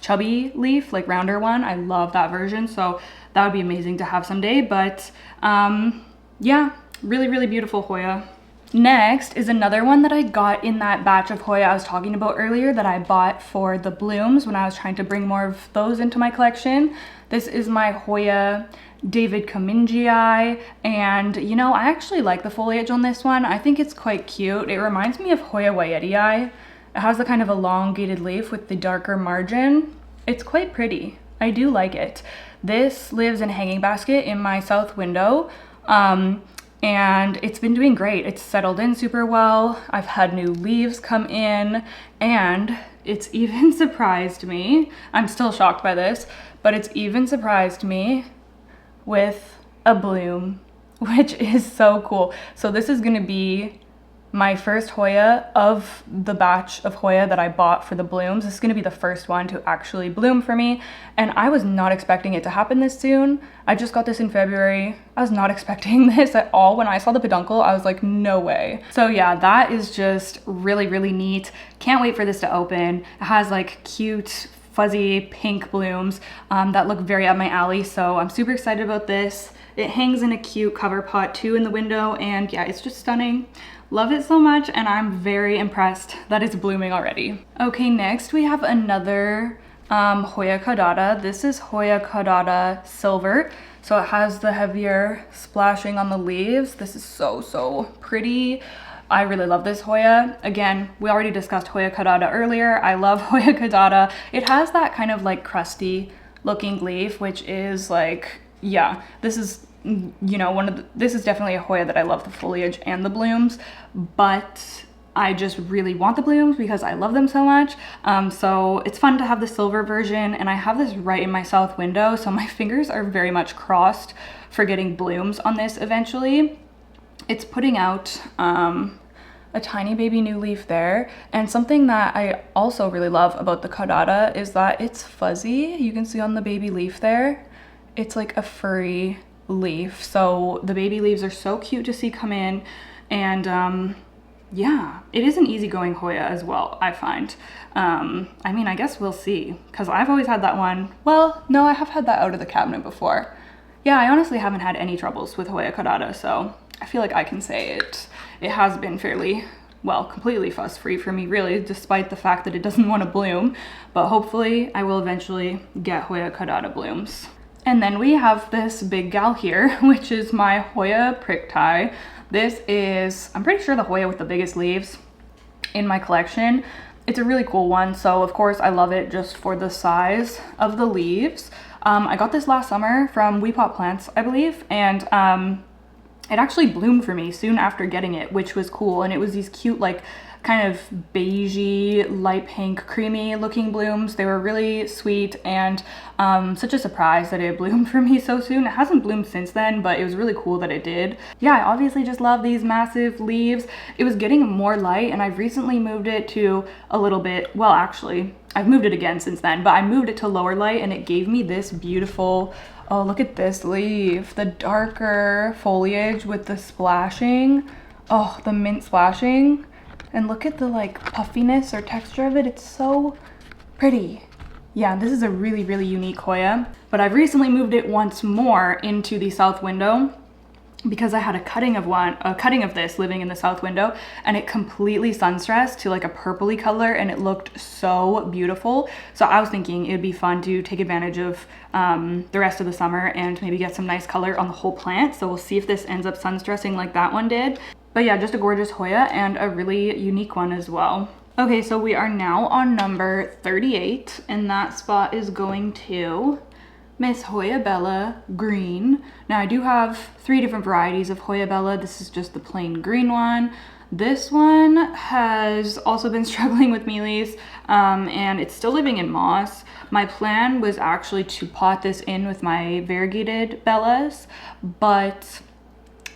chubby leaf, like rounder one. I love that version, so that would be amazing to have someday. But yeah, really beautiful Hoya. Next is another one that I got in that batch of Hoya I was talking about earlier that I bought for the blooms when I was trying to bring more of those into my collection. This is my Hoya David Kamingii, and you know, I actually like the foliage on this one. I think it's quite cute. It reminds me of Hoya Wayetii. It has the kind of elongated leaf with the darker margin. It's quite pretty. I do like it. This lives in a hanging basket in my south window, and it's been doing great. It's settled in super well. I've had new leaves come in, and it's even surprised me. I'm still shocked by this, but it's even surprised me with a bloom, which is so cool. So this is gonna be my first Hoya of the batch of Hoya that I bought for the blooms. This is gonna be the first one to actually bloom for me, and I was not expecting it to happen this soon. I just got this in February. I was not expecting this at all. When I saw the peduncle, I was like, no way. So yeah, that is just really neat. Can't wait for this to open. It has like cute fuzzy pink blooms that look very up my alley, so I'm super excited about this. It hangs in a cute cover pot too in the window, and yeah, it's just stunning. Love it so much, and I'm very impressed that it's blooming already. Okay, next we have another Hoya caudata. This is Hoya caudata silver, so it has the heavier splashing on the leaves. This is so pretty. I really love this Hoya. Again, we already discussed Hoya caudata earlier. I love Hoya caudata. It has that kind of like crusty looking leaf, which is like, yeah, this is, you know, this is definitely a Hoya that I love the foliage and the blooms, but I just really want the blooms because I love them so much. So it's fun to have the silver version, and I have this right in my south window, so my fingers are very much crossed for getting blooms on this eventually. It's putting out a tiny baby new leaf there, and something that I also really love about the caudata is that it's fuzzy. You can see on the baby leaf there, it's like a furry leaf, so the baby leaves are so cute to see come in. And yeah, it is an easygoing Hoya as well, I find. I mean, I guess we'll see, because I've always had that one. Well, no, I have had that out of the cabinet before. Yeah, I honestly haven't had any troubles with Hoya caudata, so I feel like I can say it has been fairly, well, completely fuss-free for me, really, despite the fact that it doesn't want to bloom. But hopefully I will eventually get Hoya caudata blooms. And then we have this big gal here, which is my Hoya pricktie. This is, I'm pretty sure, the Hoya with the biggest leaves in my collection. It's a really cool one, so of course I love it just for the size of the leaves. I got this last summer from We Pot Plants, I believe, and it actually bloomed for me soon after getting it, which was cool. And it was these cute, like, kind of beigey, light pink, creamy looking blooms. They were really sweet, and such a surprise that it bloomed for me so soon. It hasn't bloomed since then, but it was really cool that it did. Yeah, I obviously just love these massive leaves. It was getting more light, and I've recently moved it to a little bit, well, actually, I've moved it again since then, but I moved it to lower light, and it gave me this beautiful, oh, look at this leaf, the darker foliage with the splashing. Oh, the mint splashing. And look at the like puffiness or texture of it. It's so pretty. Yeah, this is a really unique Hoya, but I've recently moved it once more into the south window because I had a cutting of this living in the south window, and it completely sun-stressed to like a purpley color, and it looked so beautiful. So I was thinking it would be fun to take advantage of the rest of the summer and maybe get some nice color on the whole plant. So we'll see if this ends up sun-stressing like that one did. But yeah, just a gorgeous Hoya and a really unique one as well. Okay, so we are now on number 38, and that spot is going to Miss Hoya Bella green. Now I do have 3 different varieties of Hoya Bella. This is just the plain green one. This one has also been struggling with mealies, and it's still living in moss. My plan was actually to pot this in with my variegated Bellas, but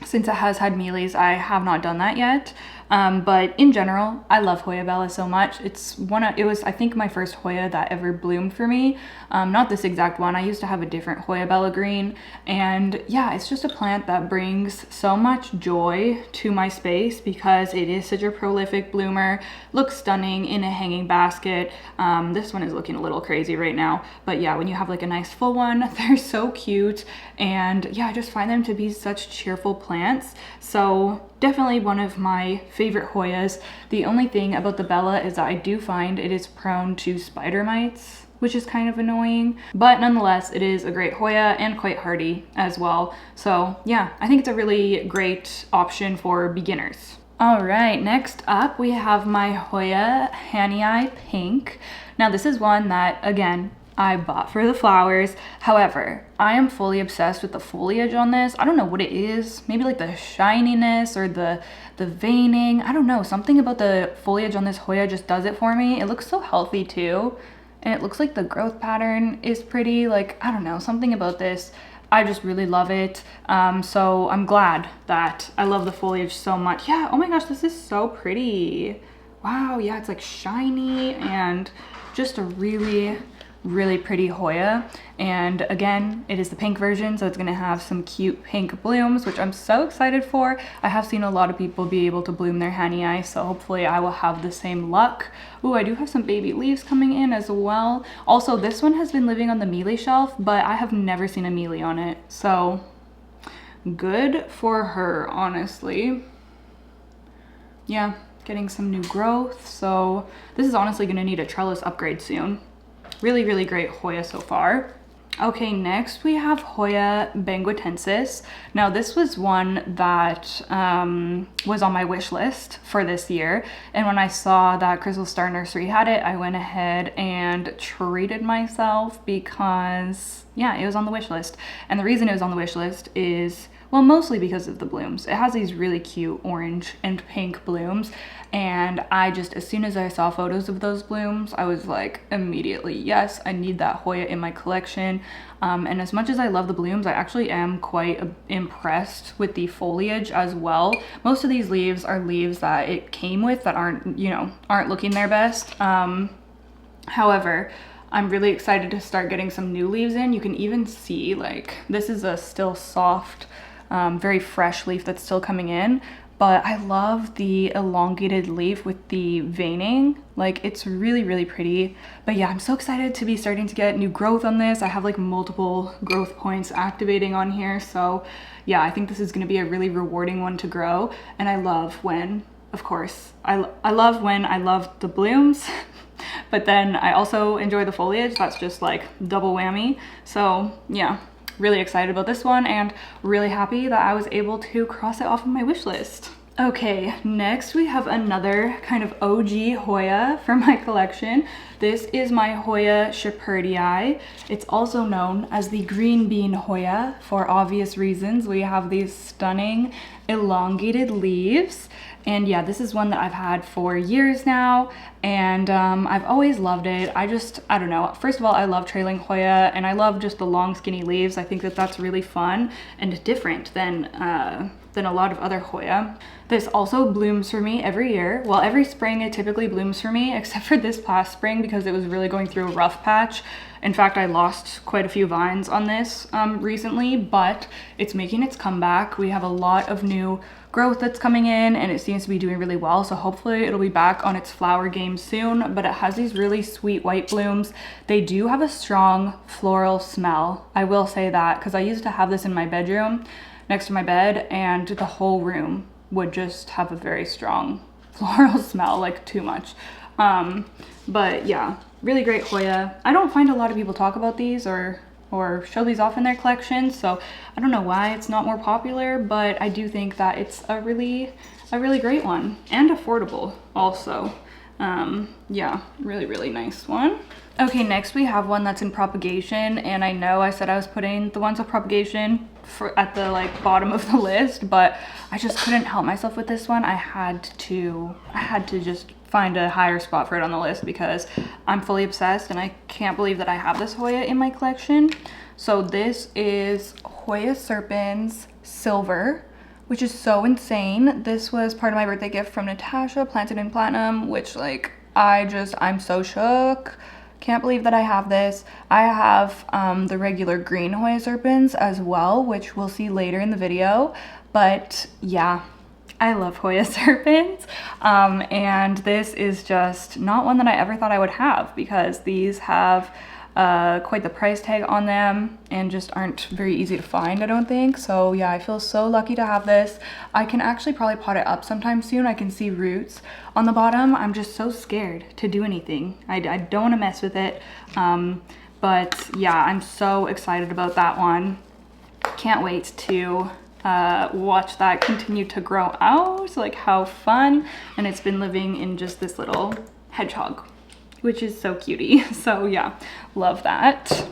since it has had mealies, I have not done that yet. But in general, I love Hoya Bella so much. It was, I think, my first Hoya that ever bloomed for me. Not this exact one. I used to have a different Hoya Bella green. And yeah, it's just a plant that brings so much joy to my space because it is such a prolific bloomer. Looks stunning in a hanging basket. This one is looking a little crazy right now. But yeah, when you have like a nice full one, they're so cute. And yeah, I just find them to be such cheerful plants. So definitely one of my favorite Hoyas. The only thing about the Bella is that I do find it is prone to spider mites, which is kind of annoying, but nonetheless, it is a great Hoya and quite hardy as well. So yeah, I think it's a really great option for beginners. All right, next up we have my Hoya Hanii Pink. Now this is one that, again, I bought for the flowers. However, I am fully obsessed with the foliage on this. I don't know what it is. Maybe like the shininess or the veining. I don't know. Something about the foliage on this Hoya just does it for me. It looks so healthy too. And it looks like the growth pattern is pretty. Like, I don't know. Something about this. I just really love it. So I'm glad that I love the foliage so much. Yeah. Oh my gosh, this is so pretty. Wow. Yeah, it's like shiny and just a really pretty Hoya. And again, it is the pink version, so it's gonna have some cute pink blooms, which I'm so excited for. I have seen a lot of people be able to bloom their Hanii, so hopefully I will have the same luck. Ooh, I do have some baby leaves coming in as well. Also, this one has been living on the mealy shelf, but I have never seen a mealy on it, so good for her, honestly. Yeah, getting some new growth, so this is honestly gonna need a trellis upgrade soon. Really great Hoya so far. Okay, next we have Hoya benguitensis. Now this was one that was on my wish list for this year, and when I saw that Crystal Star Nursery had it, I went ahead and treated myself because yeah, it was on the wish list. And the reason it was on the wish list is, well, mostly because of the blooms. It has these really cute orange and pink blooms, and I just, as soon as I saw photos of those blooms, I was like, immediately, yes, I need that Hoya in my collection. And as much as I love the blooms, I actually am quite impressed with the foliage as well. Most of these leaves are leaves that it came with that aren't, you know, aren't looking their best. However, I'm really excited to start getting some new leaves in. You can even see, like, this is a still soft, very fresh leaf that's still coming in, but I love the elongated leaf with the veining. Like, it's really pretty. But yeah, I'm so excited to be starting to get new growth on this. I have like multiple growth points activating on here, so yeah, I think this is going to be a really rewarding one to grow. And I love when, of course, I love when I love the blooms but then I also enjoy the foliage. That's just like double whammy. So yeah, really excited about this one and really happy that I was able to cross it off of my wish list. Okay, next we have another kind of OG Hoya from my collection. This is my Hoya Shepherdii. It's also known as the green bean Hoya for obvious reasons. We have these stunning elongated leaves. And yeah, this is one that I've had for years now, and I've always loved it. I don't know. First of all, I love trailing Hoya, and I love just the long skinny leaves. I think that that's really fun and different than a lot of other Hoya. This also blooms for me every year. Well, every spring it typically blooms for me, except for this past spring because it was really going through a rough patch. In fact, I lost quite a few vines on this recently, but it's making its comeback. We have a lot of new growth that's coming in and it seems to be doing really well, so hopefully it'll be back on its flower game soon. But it has these really sweet white blooms. They do have a strong floral smell, I will say that, because I used to have this in my bedroom next to my bed and the whole room would just have a very strong floral smell, like too much. But yeah, really great Hoya. I don't find a lot of people talk about these or show these off in their collections, so I don't know why it's not more popular, but I do think that it's a really great one and affordable also. Yeah, really, really nice one. Okay, next we have one that's in propagation, and I know I said I was putting the ones of propagation at the like bottom of the list, but I just couldn't help myself with this one. I had to just find a higher spot for it on the list because I'm fully obsessed and I can't believe that I have this Hoya in my collection. So this is Hoya Serpens Silver, which is so insane. This was part of my birthday gift from Natasha, planted in platinum, which like I'm so shook. Can't believe that I have this. I have the regular green Hoya Serpens as well, which we'll see later in the video. But yeah, I love Hoya Serpens. And this is just not one that I ever thought I would have because these have quite the price tag on them and just aren't very easy to find, I don't think. So yeah, I feel so lucky to have this. I can actually probably pot it up sometime soon. I can see roots on the bottom. I'm just so scared to do anything. I don't want to mess with it. But yeah, I'm so excited about that one. Can't wait to watch that continue to grow out. Like how fun. And it's been living in just this little hedgehog, which is so cutie. So yeah, love that.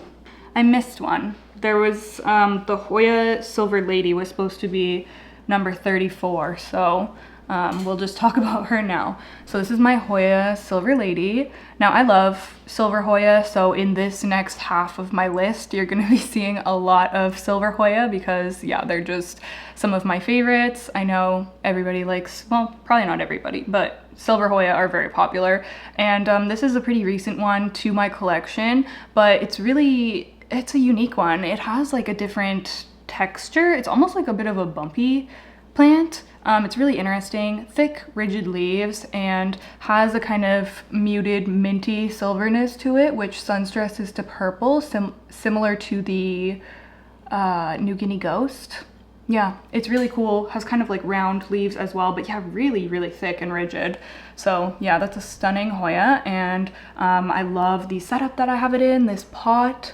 I missed one. There was the Hoya Silver Lady was supposed to be number 34. So we'll just talk about her now. So this is my Hoya Silver Lady. Now I love silver Hoya, so in this next half of my list, you're gonna be seeing a lot of silver Hoya because yeah, they're just some of my favorites. I know everybody likes, well, probably not everybody, but silver Hoya are very popular. And this is a pretty recent one to my collection, but it's a unique one. It has like a different texture. It's almost like a bit of a bumpy plant. It's really interesting, thick, rigid leaves, and has a kind of muted minty silverness to it, which sunstresses to purple, similar to the New Guinea Ghost. Yeah, it's really cool. Has kind of like round leaves as well, but yeah, really, really thick and rigid. So yeah, that's a stunning Hoya, and I love the setup that I have it in, this pot.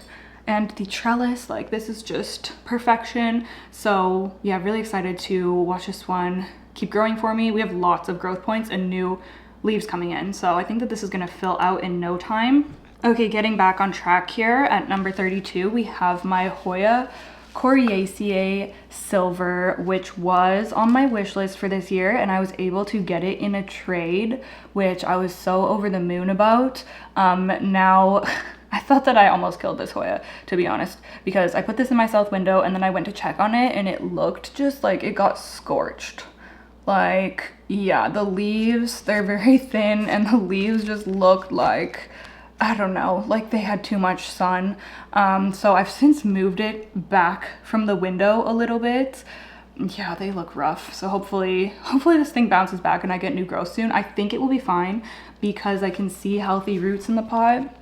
And the trellis, like this is just perfection. So yeah, really excited to watch this one keep growing for me. We have lots of growth points and new leaves coming in. So I think that this is gonna fill out in no time. Okay, getting back on track here at number 32, we have my Hoya Coriaceae Silver, which was on my wish list for this year, and I was able to get it in a trade, which I was so over the moon about. Now, I thought that I almost killed this Hoya, to be honest, because I put this in my south window and then I went to check on it and it looked just like it got scorched. Like, yeah, the leaves, they're very thin and the leaves just looked like, I don't know, like they had too much sun. So I've since moved it back from the window a little bit. Yeah, they look rough. So hopefully this thing bounces back and I get new growth soon. I think it will be fine because I can see healthy roots in the pot.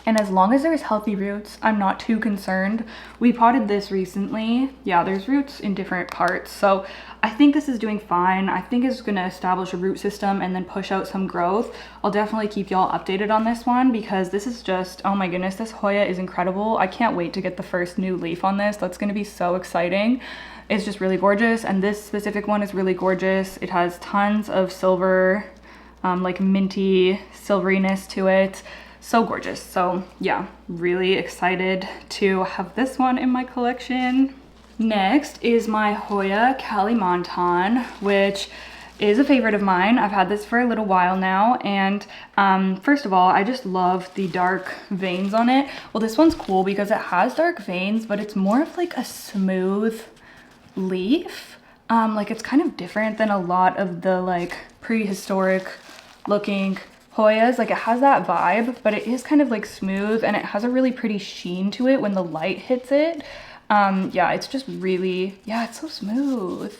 And as long as there's healthy roots, I'm not too concerned. We potted this recently. Yeah, there's roots in different parts. So I think this is doing fine. I think it's gonna establish a root system and then push out some growth. I'll definitely keep y'all updated on this one because this is just, oh my goodness, this Hoya is incredible. I can't wait to get the first new leaf on this. That's gonna be so exciting. It's just really gorgeous. And this specific one is really gorgeous. It has tons of silver, like minty silveriness to it. So gorgeous. So yeah, really excited to have this one in my collection. Next is my Hoya Kalimantan, which is a favorite of mine. I've had this for a little while now, and first of all, I just love the dark veins on it. Well, this one's cool because it has dark veins, but it's more of like a smooth leaf. Like it's kind of different than a lot of the like prehistoric looking Hoyas. Like it has that vibe, but it is kind of like smooth and it has a really pretty sheen to it when the light hits it. Yeah, it's just really, yeah, it's so smooth.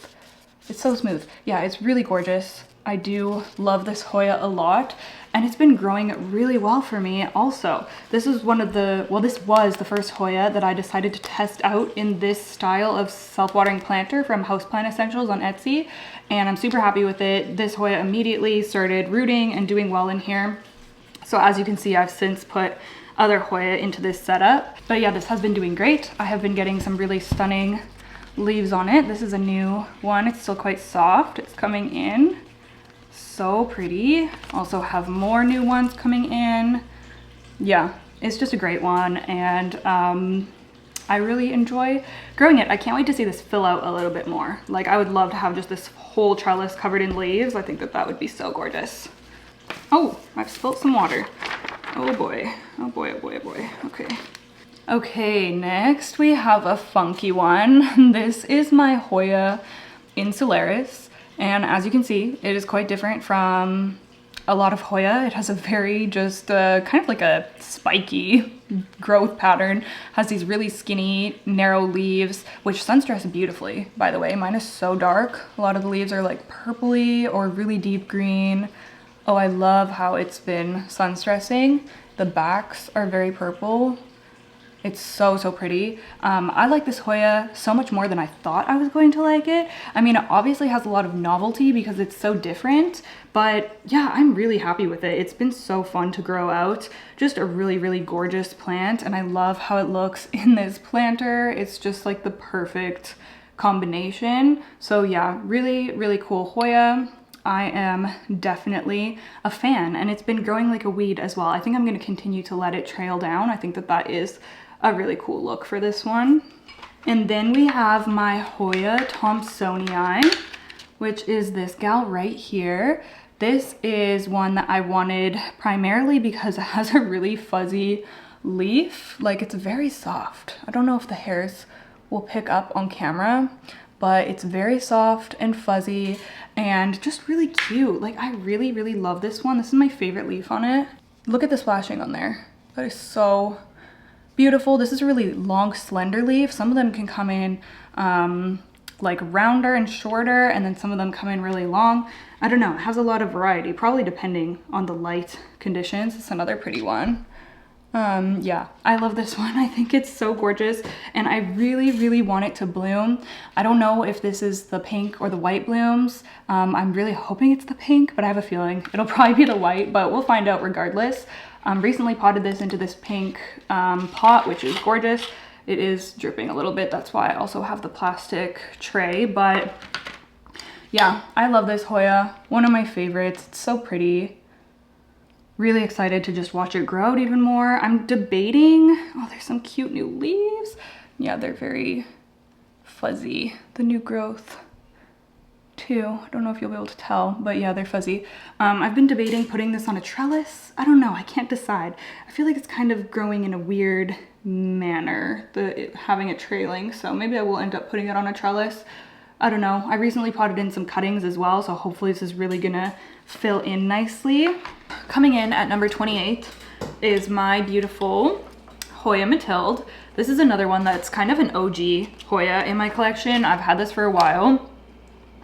It's so smooth. Yeah, it's really gorgeous. I do love this Hoya a lot, and it's been growing really well for me also. This is one of the, well, this was the first Hoya that I decided to test out in this style of self-watering planter from Houseplant Essentials on Etsy, and I'm super happy with it. This Hoya immediately started rooting and doing well in here. So as you can see, I've since put other Hoya into this setup. But yeah, this has been doing great. I have been getting some really stunning leaves on it. This is a new one. It's still quite soft. It's coming in. So pretty. Also have more new ones coming in. Yeah, it's just a great one, and I really enjoy growing it. I can't wait to see this fill out a little bit more. Like, I would love to have just this whole trellis covered in leaves. I think that that would be so gorgeous. Oh, I've spilt some water. Oh boy, oh boy, oh boy, oh boy. Okay. Okay, next we have a funky one. This is my Hoya Insularis, and as you can see, it is quite different from a lot of Hoya. It has a very just kind of like a spiky growth pattern, has these really skinny, narrow leaves, which sunstress beautifully, by the way. Mine is so dark. A lot of the leaves are like purpley or really deep green. Oh, I love how it's been sunstressing. The backs are very purple. It's so, so pretty. I like this Hoya so much more than I thought I was going to like it. I mean, it obviously has a lot of novelty because it's so different, but yeah, I'm really happy with it. It's been so fun to grow out. Just a really, really gorgeous plant, and I love how it looks in this planter. It's just like the perfect combination. So yeah, really, really cool Hoya. I am definitely a fan, and it's been growing like a weed as well. I think I'm going to continue to let it trail down. I think that that is a really cool look for this one. And then we have my Hoya Thomsonii, which is this gal right here. This is one that I wanted primarily because it has a really fuzzy leaf. Like, it's very soft. I don't know if the hairs will pick up on camera, but it's very soft and fuzzy and just really cute. Like, I really, really love this one. This is my favorite leaf on it. Look at the splashing on there. That is so beautiful. This is a really long, slender leaf. Some of them can come in like rounder and shorter, and then some of them come in really long. I don't know, it has a lot of variety, probably depending on the light conditions. It's another pretty one. Yeah, I love this one. I think it's so gorgeous, and I really, really want it to bloom. I don't know if this is the pink or the white blooms. I'm really hoping it's the pink, but I have a feeling it'll probably be the white, but we'll find out regardless. Recently potted this into this pink pot, which is gorgeous. It is dripping a little bit. That's why I also have the plastic tray, but yeah, I love this Hoya. One of my favorites. It's so pretty. Really excited to just watch it grow out even more. I'm debating, oh, there's some cute new leaves. Yeah, they're very fuzzy, the new growth too. I don't know if you'll be able to tell, but yeah, they're fuzzy. I've been debating putting this on a trellis. I don't know, I can't decide. I feel like it's kind of growing in a weird manner, having it trailing, so maybe I will end up putting it on a trellis. I don't know. I recently potted in some cuttings as well, so hopefully this is really gonna fill in nicely. Coming in at number 28 is my beautiful Hoya Mathilde. This is another one that's kind of an OG Hoya in my collection. I've had this for a while,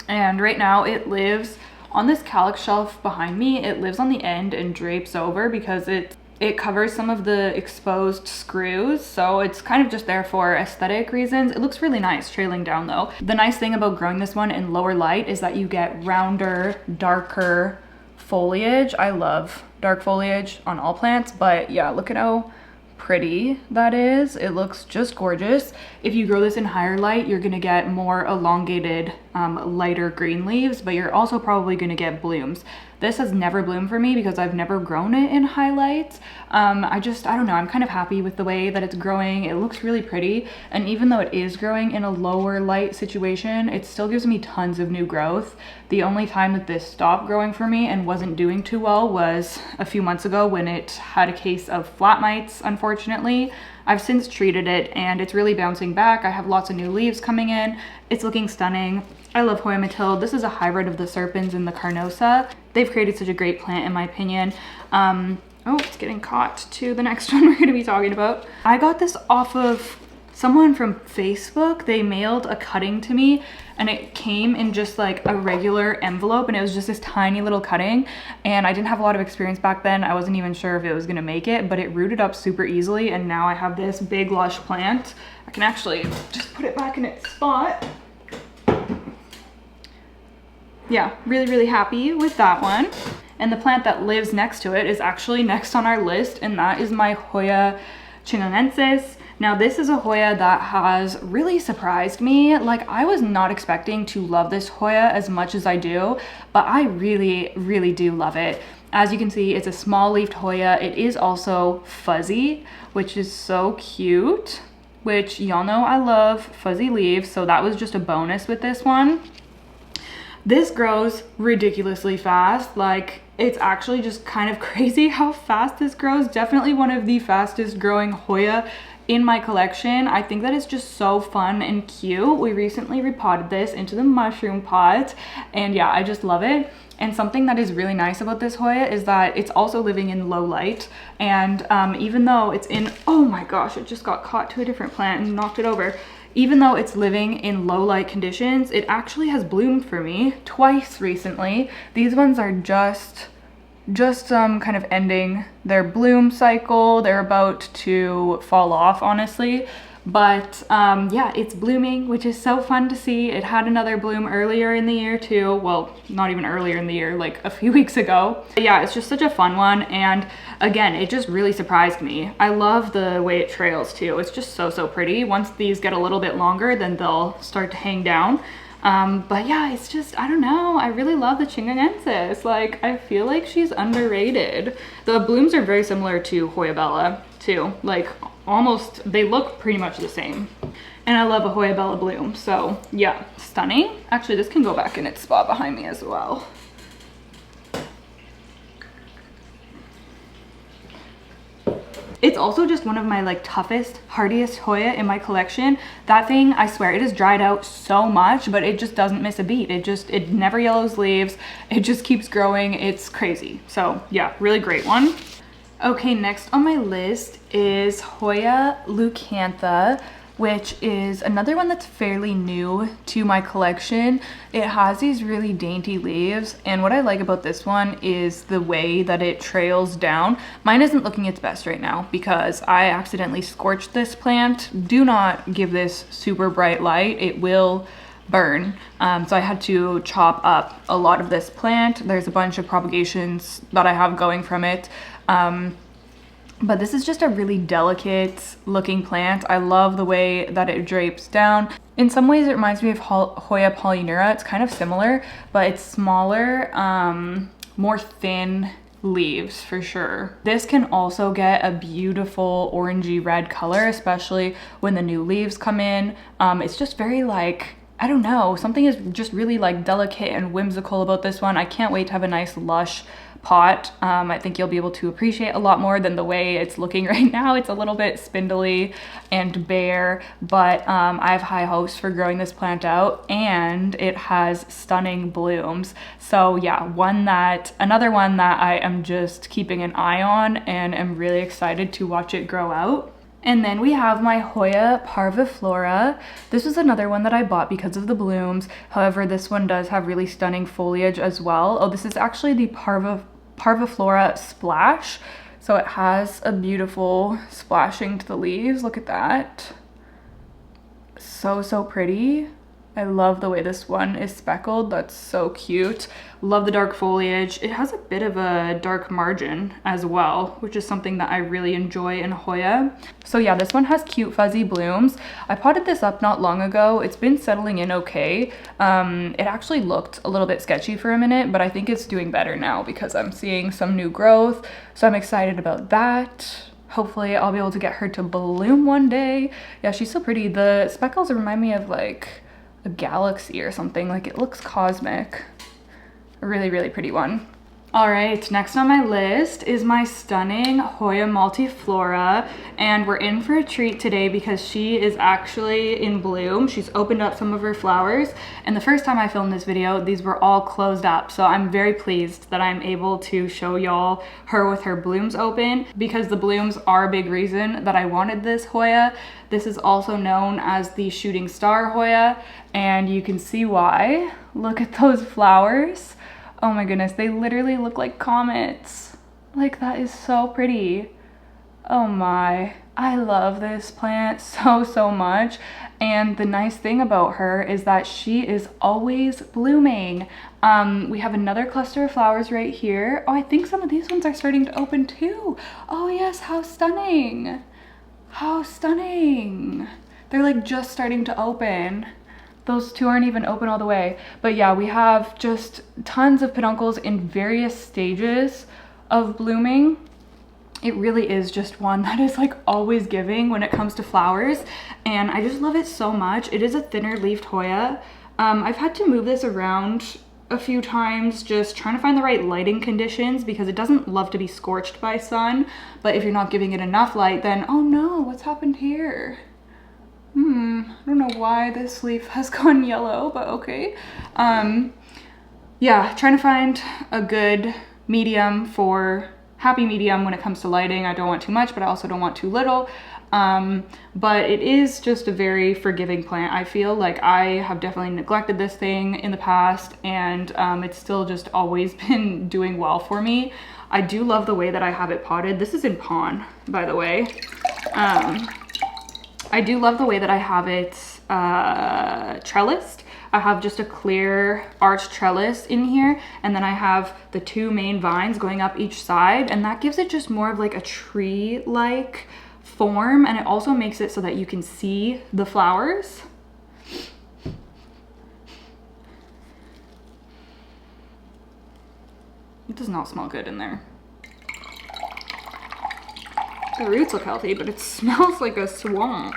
and right now it lives on this calyx shelf behind me. It lives on the end and drapes over because it covers some of the exposed screws, so it's kind of just there for aesthetic reasons. It looks really nice trailing down though. The nice thing about growing this one in lower light is that you get rounder, darker foliage. I love dark foliage on all plants, but yeah, look at how pretty that is. It looks just gorgeous. If you grow this in higher light, you're gonna get more elongated, lighter green leaves, but you're also probably gonna get blooms. This has never bloomed for me because I've never grown it in highlights. I don't know, I'm kind of happy with the way that it's growing. It looks really pretty, and even though it is growing in a lower light situation, it still gives me tons of new growth. The only time that this stopped growing for me and wasn't doing too well was a few months ago when it had a case of flat mites, unfortunately. I've since treated it and it's really bouncing back. I have lots of new leaves coming in. It's looking stunning. I love Hoya Mathilde. This is a hybrid of the Serpens and the Carnosa. They've created such a great plant in my opinion. Oh, it's getting caught to the next one we're gonna be talking about. I got this off of someone from Facebook. They mailed a cutting to me and it came in just like a regular envelope, and it was just this tiny little cutting, and I didn't have a lot of experience back then. I wasn't even sure if it was gonna make it, but it rooted up super easily, and now I have this big lush plant. I can actually just put it back in its spot. Yeah, really, really happy with that one. And the plant that lives next to it is actually next on our list, and that is my Hoya Chinghungensis. Now this is a Hoya that has really surprised me. Like, I was not expecting to love this Hoya as much as I do, but I really do love it. As you can see, it's a small leafed Hoya. It is also fuzzy, which is so cute, which y'all know I love fuzzy leaves, so that was just a bonus with this one. This grows ridiculously fast. Like, it's actually just kind of crazy how fast this grows. Definitely one of the fastest growing Hoya in my collection. I think that it's just so fun and cute. We recently repotted this into the mushroom pot, and yeah, I just love it. And something that is really nice about this Hoya is that it's also living in low light. And even though it's in, oh my gosh, it just got caught to a different plant and knocked it over. Even though it's living in low light conditions, it actually has bloomed for me twice recently. These ones are just kind of ending their bloom cycle. They're about to fall off, honestly. But yeah, it's blooming, which is so fun to see. It had another bloom earlier in the year too. Well, not even earlier in the year, like a few weeks ago. But yeah, it's just such a fun one. And again, it just really surprised me. I love the way it trails too. It's just so pretty. Once these get a little bit longer, then they'll start to hang down. But yeah, it's just, I don't know, I really love the Chinghungensis. Like, I feel like she's underrated. The blooms are very similar to Hoya Bella too. Like, almost, they look pretty much the same. And I love a Hoya Bella bloom, so yeah, stunning. Actually, this can go back in its spot behind me as well. It's also just one of my like toughest, hardiest Hoya in my collection. That thing, I swear, it has dried out so much, but it just doesn't miss a beat. It never yellows leaves. It just keeps growing. It's crazy. So yeah, really great one. Okay, next on my list is Hoya Leucantha, which is another one that's fairly new to my collection. It has these really dainty leaves, and what I like about this one is the way that it trails down. Mine isn't looking its best right now because I accidentally scorched this plant. Do not give this super bright light, it will burn. So I had to chop up a lot of this plant. There's a bunch of propagations that I have going from it. But this is just a really delicate looking plant. I love the way that it drapes down. In some ways it reminds me of Hoya Polyneura. It's kind of similar, but it's smaller, more thin leaves for sure. This can also get a beautiful orangey red color, especially when the new leaves come in. It's just very like, I don't know, something is just really like delicate and whimsical about this one. I can't wait to have a nice lush pot. I think you'll be able to appreciate a lot more than the way it's looking right now. It's a little bit spindly and bare, but I have high hopes for growing this plant out, and it has stunning blooms. So yeah, another one that I am just keeping an eye on and am really excited to watch it grow out. And then we have my Hoya Parviflora. This is another one that I bought because of the blooms. However, this one does have really stunning foliage as well. Oh, this is actually the Parviflora Splash. So it has a beautiful splashing to the leaves. Look at that. So pretty. I love the way this one is speckled. That's so cute. Love the dark foliage. It has a bit of a dark margin as well, which is something that I really enjoy in Hoya. So yeah, this one has cute fuzzy blooms. I potted this up not long ago. It's been settling in okay. It actually looked a little bit sketchy for a minute, but I think it's doing better now because I'm seeing some new growth. So I'm excited about that. Hopefully I'll be able to get her to bloom one day. Yeah, she's so pretty. The speckles remind me of like a galaxy or something. Like, it looks cosmic. A really pretty one. All right, next on my list is my stunning Hoya Multiflora, and we're in for a treat today because she is actually in bloom. She's opened up some of her flowers, and the first time I filmed this video, these were all closed up. So I'm very pleased that I'm able to show y'all her with her blooms open, because the blooms are a big reason that I wanted this Hoya. This is also known as the shooting star Hoya, and you can see why. Look at those flowers. Oh my goodness, they literally look like comets. Like, that is so pretty. Oh my, I love this plant so much. And the nice thing about her is that she is always blooming. We have another cluster of flowers right here. Oh, I think some of these ones are starting to open too. Oh yes, how stunning. How stunning. They're like just starting to open. Those two aren't even open all the way. But yeah, we have just tons of peduncles in various stages of blooming. It really is just one that is like always giving when it comes to flowers. And I just love it so much. It is a thinner leafed Hoya. I've had to move this around a few times just trying to find the right lighting conditions because it doesn't love to be scorched by sun. But if you're not giving it enough light, then oh no, what's happened here? I don't know why this leaf has gone yellow, but okay. Yeah, trying to find a good medium for happy medium when it comes to lighting. I don't want too much, but I also don't want too little. But it is just a very forgiving plant. I feel like I have definitely neglected this thing in the past, and it's still just always been doing well for me. I do love the way that I have it potted. This is in pawn, by the way. I do love the way that I have it trellised. I have just a clear arch trellis in here, and then I have the two main vines going up each side, and that gives it just more of like a tree-like form, and it also makes it so that you can see the flowers. It does not smell good in there. The roots look healthy, but it smells like a swamp.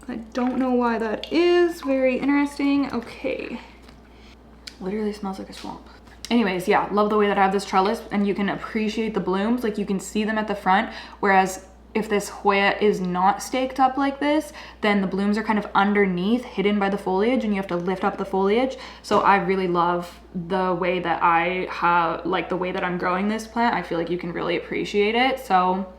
I don't know why that is. Very interesting. Okay. Literally smells like a swamp. Anyways, yeah, love the way that I have this trellis, and you can appreciate the blooms. Like you can see them at the front, whereas if this Hoya is not staked up like this, then the blooms are kind of underneath, hidden by the foliage, and you have to lift up the foliage. So I really love the way that I have, like the way that I'm growing this plant. I feel like you can really appreciate it. So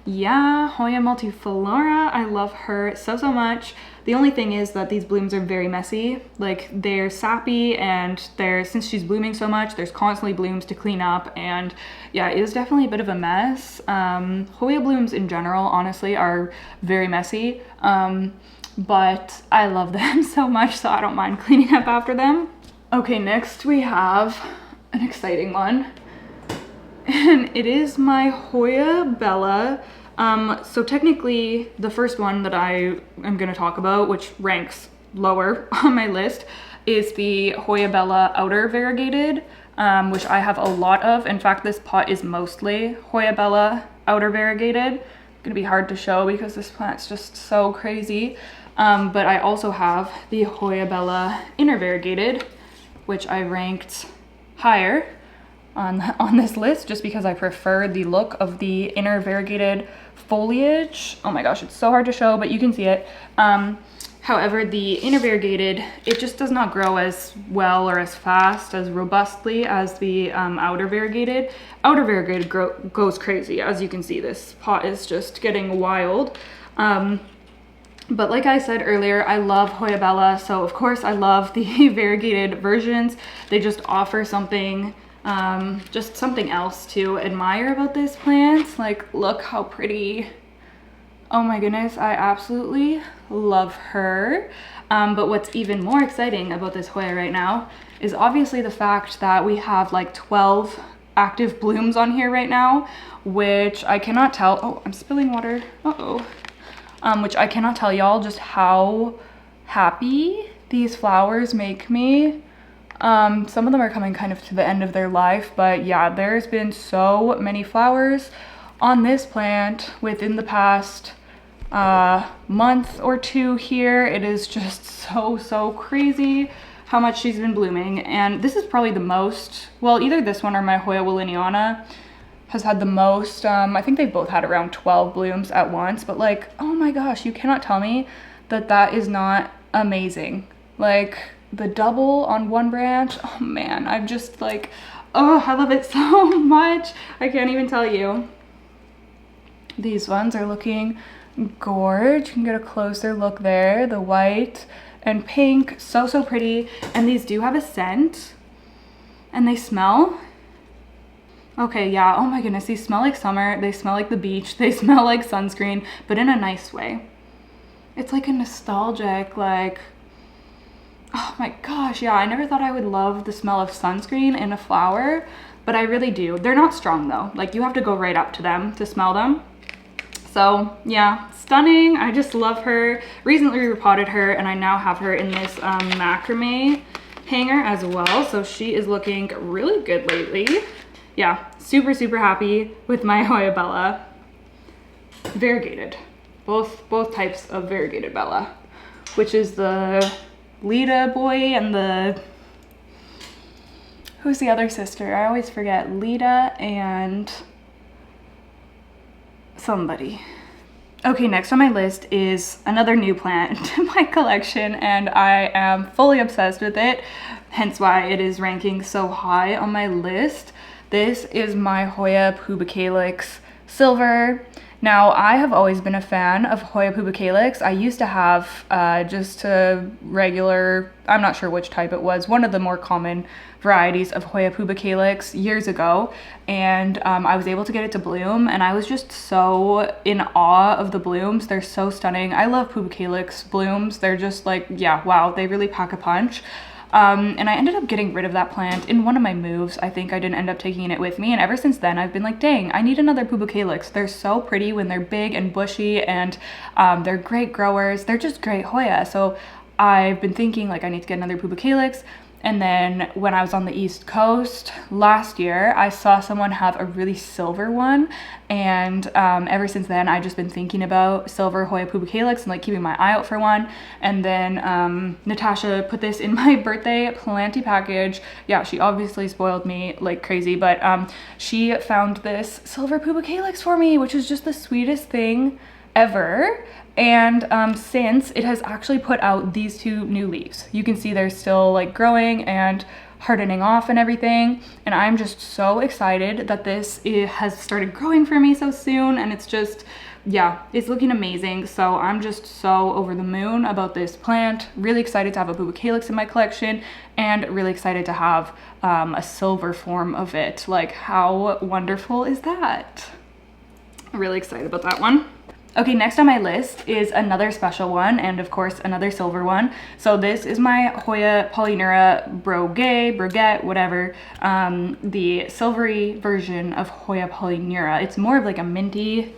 yeah, Hoya Multiflora, I love her so much. The only thing is that these blooms are very messy. Like they're sappy, and since she's blooming so much, there's constantly blooms to clean up, and yeah, it is definitely a bit of a mess. Hoya blooms in general, honestly, are very messy, but I love them so much, so I don't mind cleaning up after them. Okay, next we have an exciting one, and it is my Hoya Bella. So technically the first one that I am going to talk about, which ranks lower on my list, is the Hoya Bella outer variegated, which I have a lot of. In fact, this pot is mostly Hoya Bella outer variegated. It's gonna be hard to show because this plant's just so crazy. But I also have the Hoya Bella inner variegated, which I ranked higher on this list just because I prefer the look of the inner variegated foliage. Oh my gosh, it's so hard to show, but you can see it. However, the inner variegated, it just does not grow as well or as fast, as robustly as the outer variegated. Outer variegated goes crazy. As you can see, this pot is just getting wild. But like I said earlier, I love Hoya Bella, so of course I love the variegated versions. They just offer something, just something else to admire about this plant. Like, look how pretty. Oh my goodness, I absolutely love her. But what's even more exciting about this Hoya right now is obviously the fact that we have like 12 active blooms on here right now, which I cannot tell. Oh, I'm spilling water. Uh-oh. Which I cannot tell y'all just how happy these flowers make me. Some of them are coming kind of to the end of their life, but yeah, there's been so many flowers on this plant within the past month or two here. It is just so crazy how much she's been blooming. And this is probably the most, well, either this one or my Hoya Walliniana has had the most. I think they both had around 12 blooms at once, but like, oh my gosh, you cannot tell me that that is not amazing. Like the double on one branch, oh man, I'm just like, oh, I love it so much. I can't even tell you. These ones are looking gorge. You can get a closer look there. The white and pink, so pretty. And these do have a scent, and they smell. Okay, yeah, oh my goodness, these smell like summer. They smell like the beach. They smell like sunscreen, but in a nice way. It's like a nostalgic, like, oh my gosh, yeah, I never thought I would love the smell of sunscreen in a flower, but I really do. They're not strong though. Like, you have to go right up to them to smell them. So yeah, stunning. I just love her. Recently repotted her, and I now have her in this macrame hanger as well. So she is looking really good lately. Yeah, super, super happy with my Hoya Bella. Variegated. Both types of variegated Bella, which is the Lita boy and the, who's the other sister? I always forget. Lita and somebody. Okay, next on my list is another new plant to my collection, and I am fully obsessed with it, hence why it is ranking so high on my list. This is my Hoya Pubicalyx Silver. Now, I have always been a fan of Hoya Pubicalyx. I used to have just a regular, I'm not sure which type it was, one of the more common varieties of Hoya Pubicalyx years ago, and I was able to get it to bloom, and I was just so in awe of the blooms. They're so stunning. I love Pubicalyx blooms. They're just like, yeah, wow, they really pack a punch. And I ended up getting rid of that plant in one of my moves. I think I didn't end up taking it with me, and ever since then I've been like, dang, I need another Pubicalyx. They're so pretty when they're big and bushy, and they're great growers. They're just great Hoya. So I've been thinking like I need to get another Pubicalyx. And then when I was on the East Coast last year, I saw someone have a really silver one, and ever since then I've just been thinking about silver Hoya Pubicalyx and like keeping my eye out for one. And then Natasha put this in my birthday Planty package. Yeah, she obviously spoiled me like crazy, but she found this silver Pubicalyx for me, which is just the sweetest thing ever. And since it has actually put out these two new leaves, you can see they're still like growing and hardening off and everything, and I'm just so excited that it has started growing for me so soon, and it's just, yeah, it's looking amazing. So I'm just so over the moon about this plant. Really excited to have a Pubicalyx in my collection, and really excited to have a silver form of it. Like, how wonderful is that? Really excited about that one. Okay, next on my list is another special one, and of course another silver one. So this is my Hoya Polyneura broget, whatever, the silvery version of Hoya Polyneura. It's more of like a minty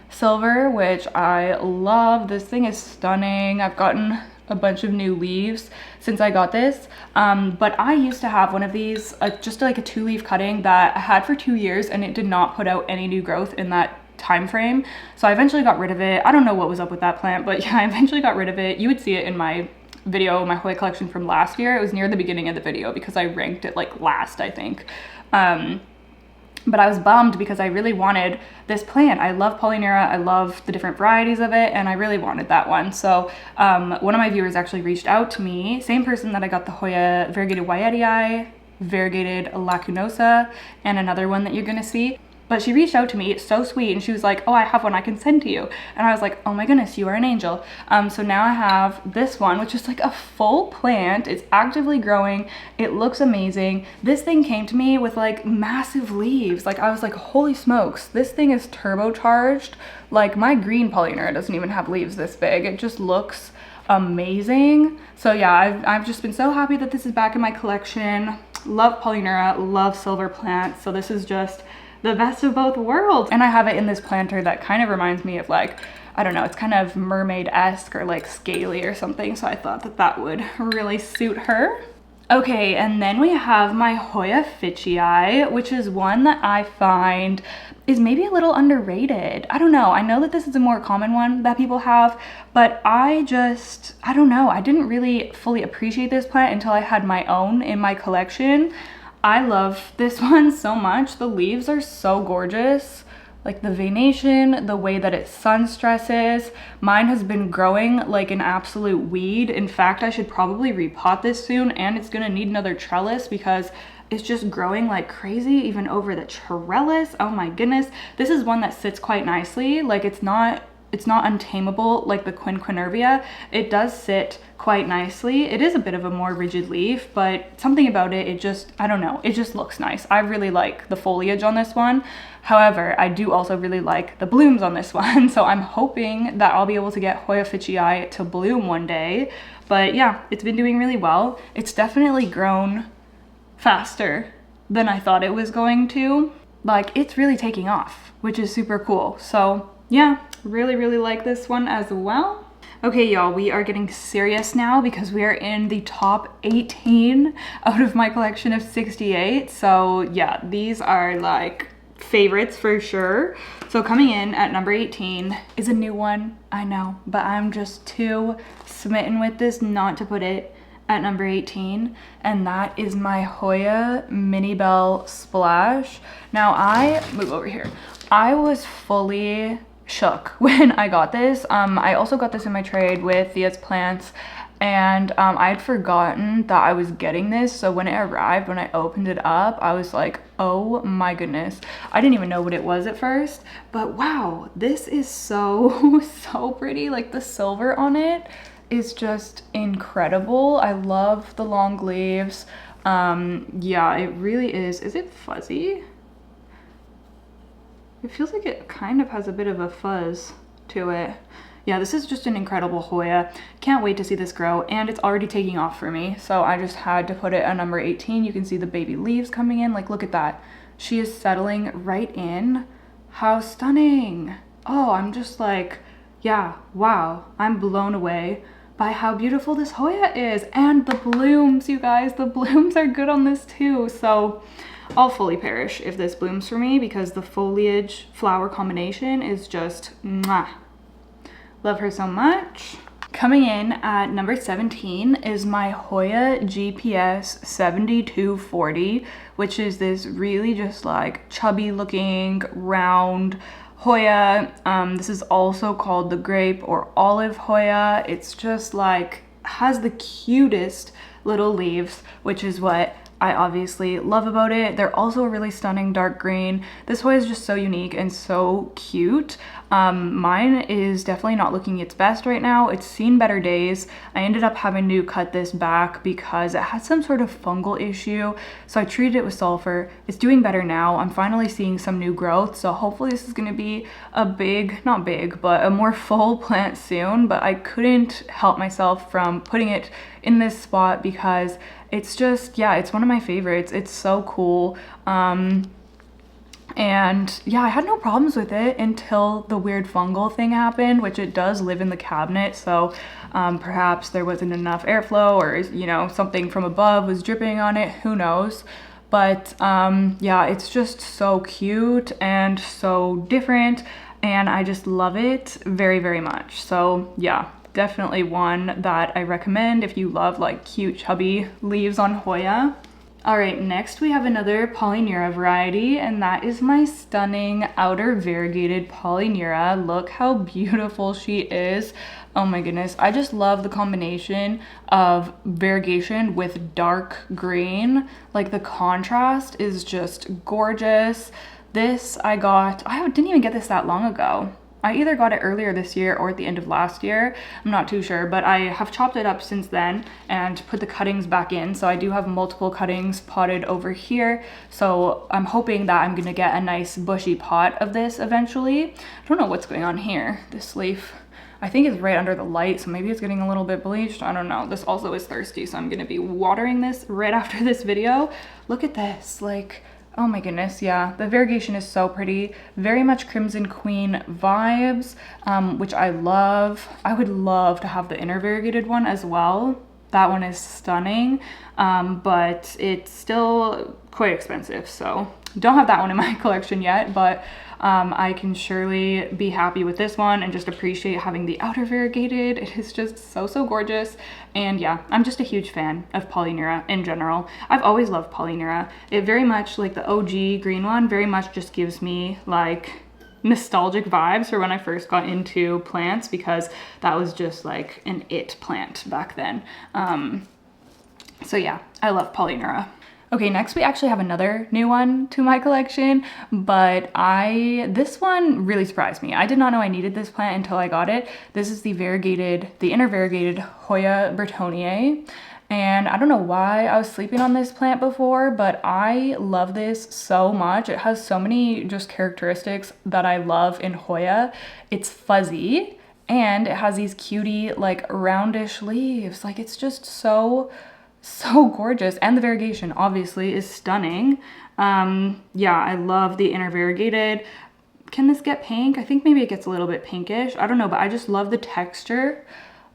silver, which I love. This thing is stunning. I've gotten a bunch of new leaves since I got this, but I used to have one of these, just like a 2-leaf cutting that I had for 2 years, and it did not put out any new growth in that time frame. So I eventually got rid of it. I don't know what was up with that plant, but yeah, I eventually got rid of it. You would see it in my video, my Hoya collection from last year. It was near the beginning of the video because I ranked it like last, I think. But I was bummed because I really wanted this plant. I love Polyneura, I love the different varieties of it, and I really wanted that one. So one of my viewers actually reached out to me, same person that I got the Hoya variegated Wayetii, variegated Lacunosa, and another one that you're gonna see. But she reached out to me, it's so sweet, and she was like, oh, I have one I can send to you. And I was like, oh my goodness, you are an angel. So now I have this one, which is like a full plant. It's actively growing. It looks amazing. This thing came to me with like massive leaves. Like, I was like, holy smokes, this thing is turbocharged. Like, my green Polyneura doesn't even have leaves this big. It just looks amazing. So yeah, I've just been so happy that this is back in my collection. Love Polyneura, love silver plants. So this is just the best of both worlds. And I have it in this planter that kind of reminds me of like, I don't know, it's kind of mermaid-esque or like scaly or something. So I thought that that would really suit her. Okay, and then we have my Hoya Fitchii, which is one that I find is maybe a little underrated. I don't know. I know that this is a more common one that people have, but I don't know. I didn't really fully appreciate this plant until I had my own in my collection. I love this one so much. The leaves are so gorgeous. Like the veination, the way that it sun stresses. Mine has been growing like an absolute weed. In fact, I should probably repot this soon, and it's gonna need another trellis because it's just growing like crazy even over the trellis. Oh my goodness. This is one that sits quite nicely. Like, it's not untamable like the Quinquenervia. It does sit quite nicely. It is a bit of a more rigid leaf, but something about it, it just, I don't know, it just looks nice. I really like the foliage on this one. However, I do also really like the blooms on this one. So I'm hoping that I'll be able to get Hoya Fitchii to bloom one day. But yeah, it's been doing really well. It's definitely grown faster than I thought it was going to. Like, it's really taking off, which is super cool. So yeah, Really like this one as well. Okay, y'all, we are getting serious now because we are in the top 18 out of my collection of 68. So yeah, these are like favorites for sure. So coming in at number 18 is a new one, I know, but I'm just too smitten with this not to put it at number 18, and that is my Hoya Minibelle Splash. Now move over here. I was fully shook when I got this. I also got this in my trade with Thea's Plants, and I had forgotten that I was getting this, so when it arrived, when I opened it up, I was like, oh my goodness. I didn't even know what it was at first, but wow, this is so so pretty. Like the silver on it is just incredible. I love the long leaves. Yeah, it really is. Is it fuzzy? It feels like it kind of has a bit of a fuzz to it. Yeah, this is just an incredible Hoya. Can't wait to see this grow, and it's already taking off for me. So I just had to put it at number 18. You can see the baby leaves coming in. Like, look at that. She is settling right in. How stunning. Oh, I'm just like, yeah, wow. I'm blown away by how beautiful this Hoya is. And the blooms, you guys, the blooms are good on this too. So I'll fully perish if this blooms for me because the foliage flower combination is just mwah. Love her so much. Coming in at number 17 is my Hoya GPS 7240, which is this really just like chubby looking round Hoya. This is also called the grape or olive Hoya. It's just like has the cutest little leaves, which is what I obviously love about it. They're also a really stunning dark green. This Hoya is just so unique and so cute. Mine is definitely not looking its best right now. It's seen better days. I ended up having to cut this back because it had some sort of fungal issue. So I treated it with sulfur. It's doing better now. I'm finally seeing some new growth. So hopefully this is gonna be a big, not big, but a more full plant soon. But I couldn't help myself from putting it in this spot because it's just, yeah, it's one of my favorites. It's so cool. And yeah, I had no problems with it until the weird fungal thing happened, which it does live in the cabinet. So perhaps there wasn't enough airflow, or, you know, something from above was dripping on it. Who knows? But yeah, it's just so cute and so different. And I just love it very much. So yeah, definitely one that I recommend if you love like cute chubby leaves on Hoya. All right, next we have another Polyneura variety, and that is my stunning outer variegated Polyneura. Look how beautiful she is. Oh my goodness, I just love the combination of variegation with dark green. Like the contrast is just gorgeous. This I didn't even get this that long ago. I either got it earlier this year or at the end of last year. I'm not too sure, but I have chopped it up since then and put the cuttings back in. So I do have multiple cuttings potted over here. So I'm hoping that I'm gonna get a nice bushy pot of this eventually. I don't know what's going on here. This leaf, I think it's right under the light, so maybe it's getting a little bit bleached. I don't know. This also is thirsty, so I'm gonna be watering this right after this video. Look at this, like, oh my goodness, yeah. The variegation is so pretty. Very much Crimson Queen vibes, which I love. I would love to have the inner variegated one as well. That one is stunning, but it's still quite expensive, so don't have that one in my collection yet, but I can surely be happy with this one and just appreciate having the outer variegated. It is just so gorgeous. And yeah, I'm just a huge fan of Polyneura in general. I've always loved Polyneura. It very much, like the OG green one, very much just gives me like nostalgic vibes for when I first got into plants, because that was just like an it plant back then. So yeah, I love Polyneura. Okay, next we actually have another new one to my collection, but this one really surprised me. I did not know I needed this plant until I got it. This is the inner variegated Hoya Burtoniae. And I don't know why I was sleeping on this plant before, but I love this so much. It has so many just characteristics that I love in Hoya. It's fuzzy and it has these cutie like roundish leaves. Like it's just so gorgeous, and the variegation obviously is stunning. Yeah, I love the inner variegated. can this get pink? I think maybe it gets a little bit pinkish. I don't know, but I just love the texture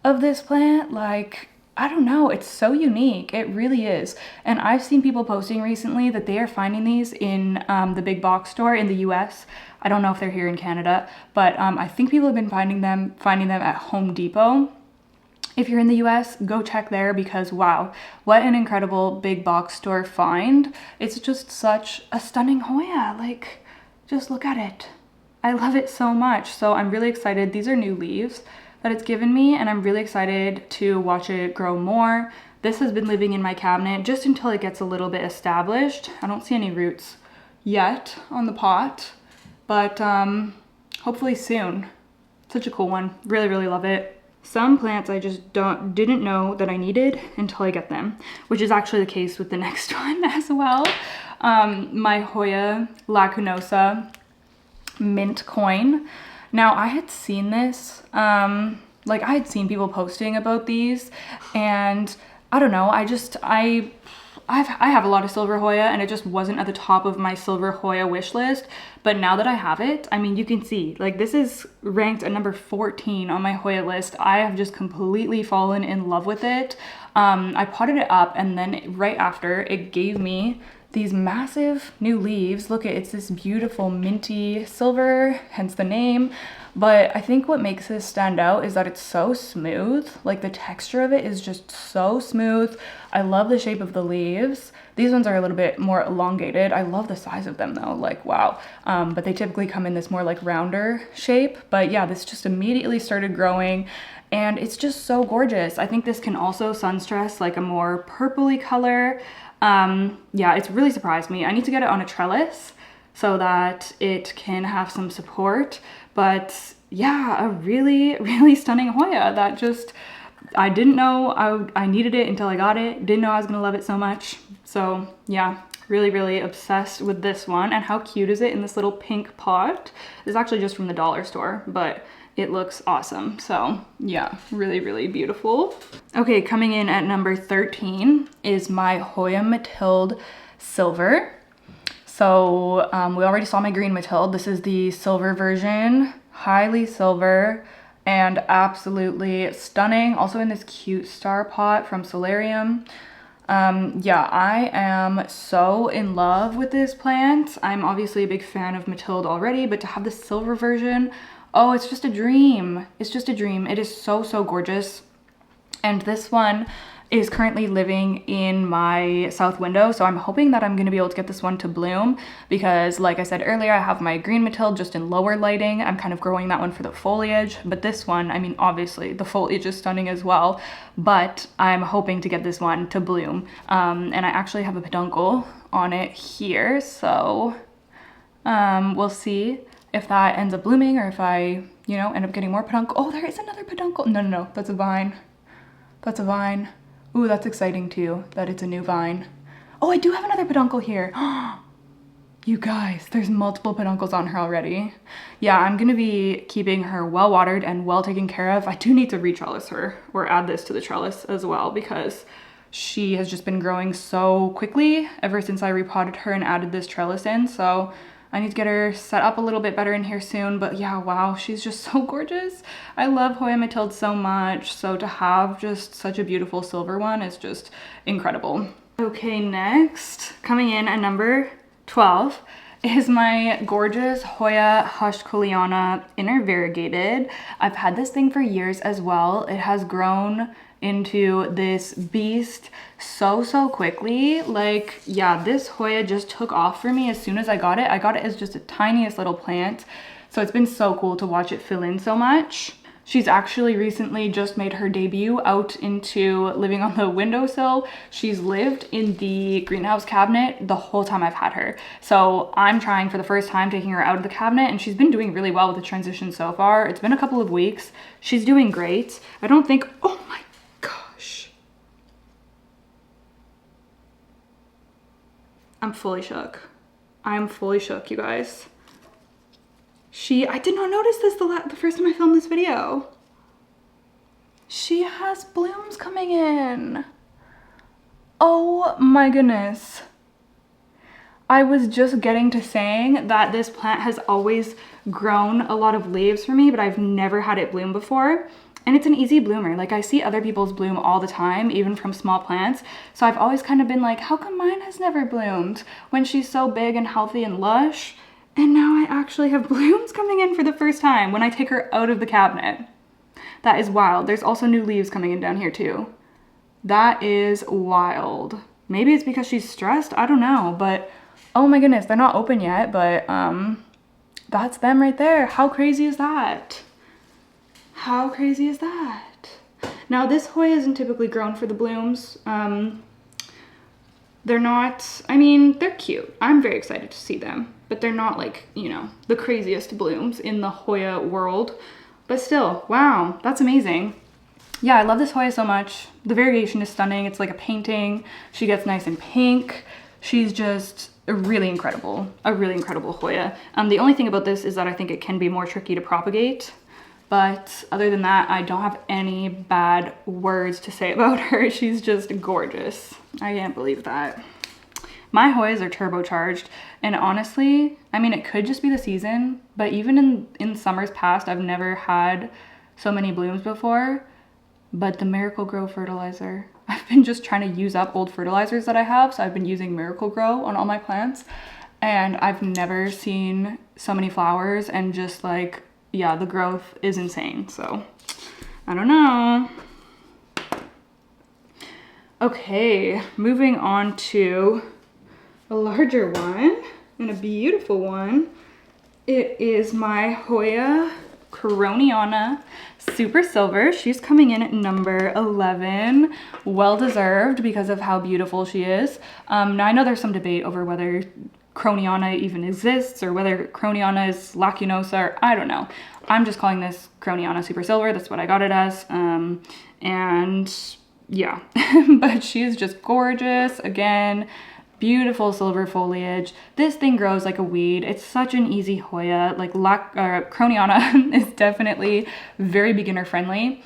of this plant. Like, I don't know, it's so unique. It really is. And I've seen people posting recently that they are finding these in the big box store in the US. I don't know if they're here in Canada, but I think people have been finding them at Home Depot. If you're in the US, go check there because wow, what an incredible big box store find. It's just such a stunning Hoya. Like, just look at it. I love it so much. So I'm really excited. These are new leaves that it's given me, and I'm really excited to watch it grow more. This has been living in my cabinet just until it gets a little bit established. I don't see any roots yet on the pot, but hopefully soon. Such a cool one. Really, really love it. Some plants I just didn't know that I needed until I get them, which is actually the case with the next one as well. My Hoya Lacunosa mint coin. Now I had seen this, like I had seen people posting about these, and I don't know, I have a lot of silver Hoya, and it just wasn't at the top of my silver Hoya wish list. But now that I have it, I mean, you can see, like, this is ranked at number 14 on my Hoya list. I have just completely fallen in love with it. I potted it up, and then right after, it gave me these massive new leaves. Look, it's this beautiful minty silver, hence the name. But I think what makes this stand out is that it's so smooth. Like, the texture of it is just so smooth. I love the shape of the leaves. These ones are a little bit more elongated. I love the size of them though, like wow. But they typically come in this more like rounder shape. But yeah, this just immediately started growing, and it's just so gorgeous. I think this can also sun stress like a more purpley color. Yeah, it's really surprised me. I need to get it on a trellis so that it can have some support. But yeah, a really, really stunning Hoya that just, I didn't know I needed it until I got it. Didn't know I was gonna love it so much. So yeah, really, really obsessed with this one. And how cute is it in this little pink pot? It's actually just from the dollar store, but it looks awesome. So yeah, really, really beautiful. Okay, coming in at number 13 is my Hoya Mathilde Silver. So we already saw my green Mathilde. This is the silver version, highly silver and absolutely stunning. Also in this cute star pot from Solarium. Yeah, I am so in love with this plant. I'm obviously a big fan of Mathilde already, but to have the silver version, oh, it's just a dream. It's just a dream. It is so, so gorgeous. And this one is currently living in my south window, so I'm hoping that I'm going to be able to get this one to bloom because, like I said earlier, I have my green Mathilde just in lower lighting. I'm kind of growing that one for the foliage, but this one, I mean, obviously the foliage is stunning as well, but I'm hoping to get this one to bloom. And I actually have a peduncle on it here, so we'll see if that ends up blooming or if I, you know, end up getting more peduncle. Oh, there is another peduncle. No, that's a vine. That's a vine. Ooh, that's exciting too, that it's a new vine. Oh, I do have another peduncle here. You guys, there's multiple peduncles on her already. Yeah, I'm gonna be keeping her well watered and well taken care of. I do need to retrellis her or add this to the trellis as well because she has just been growing so quickly ever since I repotted her and added this trellis in. So I need to get her set up a little bit better in here soon, but yeah, wow, she's just so gorgeous. I love Hoya Mathilde so much, so to have just such a beautiful silver one is just incredible. Okay, next, coming in at number 12 is my gorgeous Hoya Heuschkeliana inner variegated. I've had this thing for years as well. It has grown into this beast so quickly. Like, yeah, this Hoya just took off for me as soon as I got it. I got it as just a tiniest little plant, so it's been so cool to watch it fill in so much. She's actually recently just made her debut out into living on the windowsill. She's lived in the greenhouse cabinet the whole time I've had her. So I'm trying for the first time taking her out of the cabinet, and she's been doing really well with the transition so far. It's been a couple of weeks. She's doing great. I don't think, oh my gosh. I'm fully shook. I'm fully shook, you guys. I did not notice this the first time I filmed this video. She has blooms coming in. Oh my goodness. I was just getting to saying that this plant has always grown a lot of leaves for me, but I've never had it bloom before. And it's an easy bloomer. Like I see other people's bloom all the time, even from small plants. So I've always kind of been like, how come mine has never bloomed when she's so big and healthy and lush? And now I actually have blooms coming in for the first time when I take her out of the cabinet. That is wild. There's also new leaves coming in down here too. That is wild. Maybe it's because she's stressed. I don't know, but oh my goodness, they're not open yet, but that's them right there. How crazy is that? How crazy is that? Now this Hoya isn't typically grown for the blooms. They're not, I mean, they're cute. I'm very excited to see them, but they're not like, you know, the craziest blooms in the Hoya world. But still, wow, that's amazing. Yeah, I love this Hoya so much. The variegation is stunning. It's like a painting. She gets nice and pink. She's just a really incredible Hoya. The only thing about this is that I think it can be more tricky to propagate. But other than that, I don't have any bad words to say about her. She's just gorgeous. I can't believe that. My Hoyas are turbocharged, and honestly, I mean, it could just be the season, but even in summers past, I've never had so many blooms before. But the Miracle Grow fertilizer, I've been just trying to use up old fertilizers that I have, so I've been using Miracle Grow on all my plants, and I've never seen so many flowers, and just like, yeah, the growth is insane. So I don't know. Okay, moving on to a larger one and a beautiful one. It is my Hoya Krohniana Super Silver. She's coming in at number 11. Well deserved because of how beautiful she is. Now I know there's some debate over whether Krohniana even exists or whether Krohniana is Lacunosa, or I don't know. I'm just calling this Krohniana Super Silver. That's what I got it as. And yeah, but she is just gorgeous. Again, beautiful silver foliage. This thing grows like a weed. It's such an easy Hoya. Like Krohniana is definitely very beginner friendly.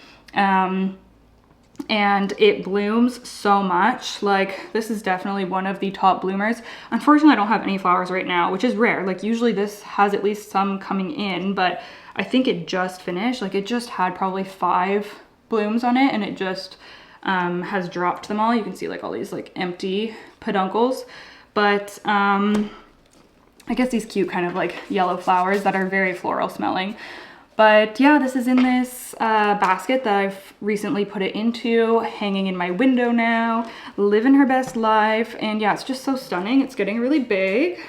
And it blooms so much. Like this is definitely one of the top bloomers. Unfortunately, I don't have any flowers right now, which is rare. Like usually this has at least some coming in, but I think it just finished. Like it just had probably 5 blooms on it, and it just has dropped them all. You can see like all these like empty peduncles, but I guess these cute kind of like yellow flowers that are very floral smelling. But yeah, this is in this basket that I've recently put it into, hanging in my window now, living her best life. And yeah, it's just so stunning. It's getting really big.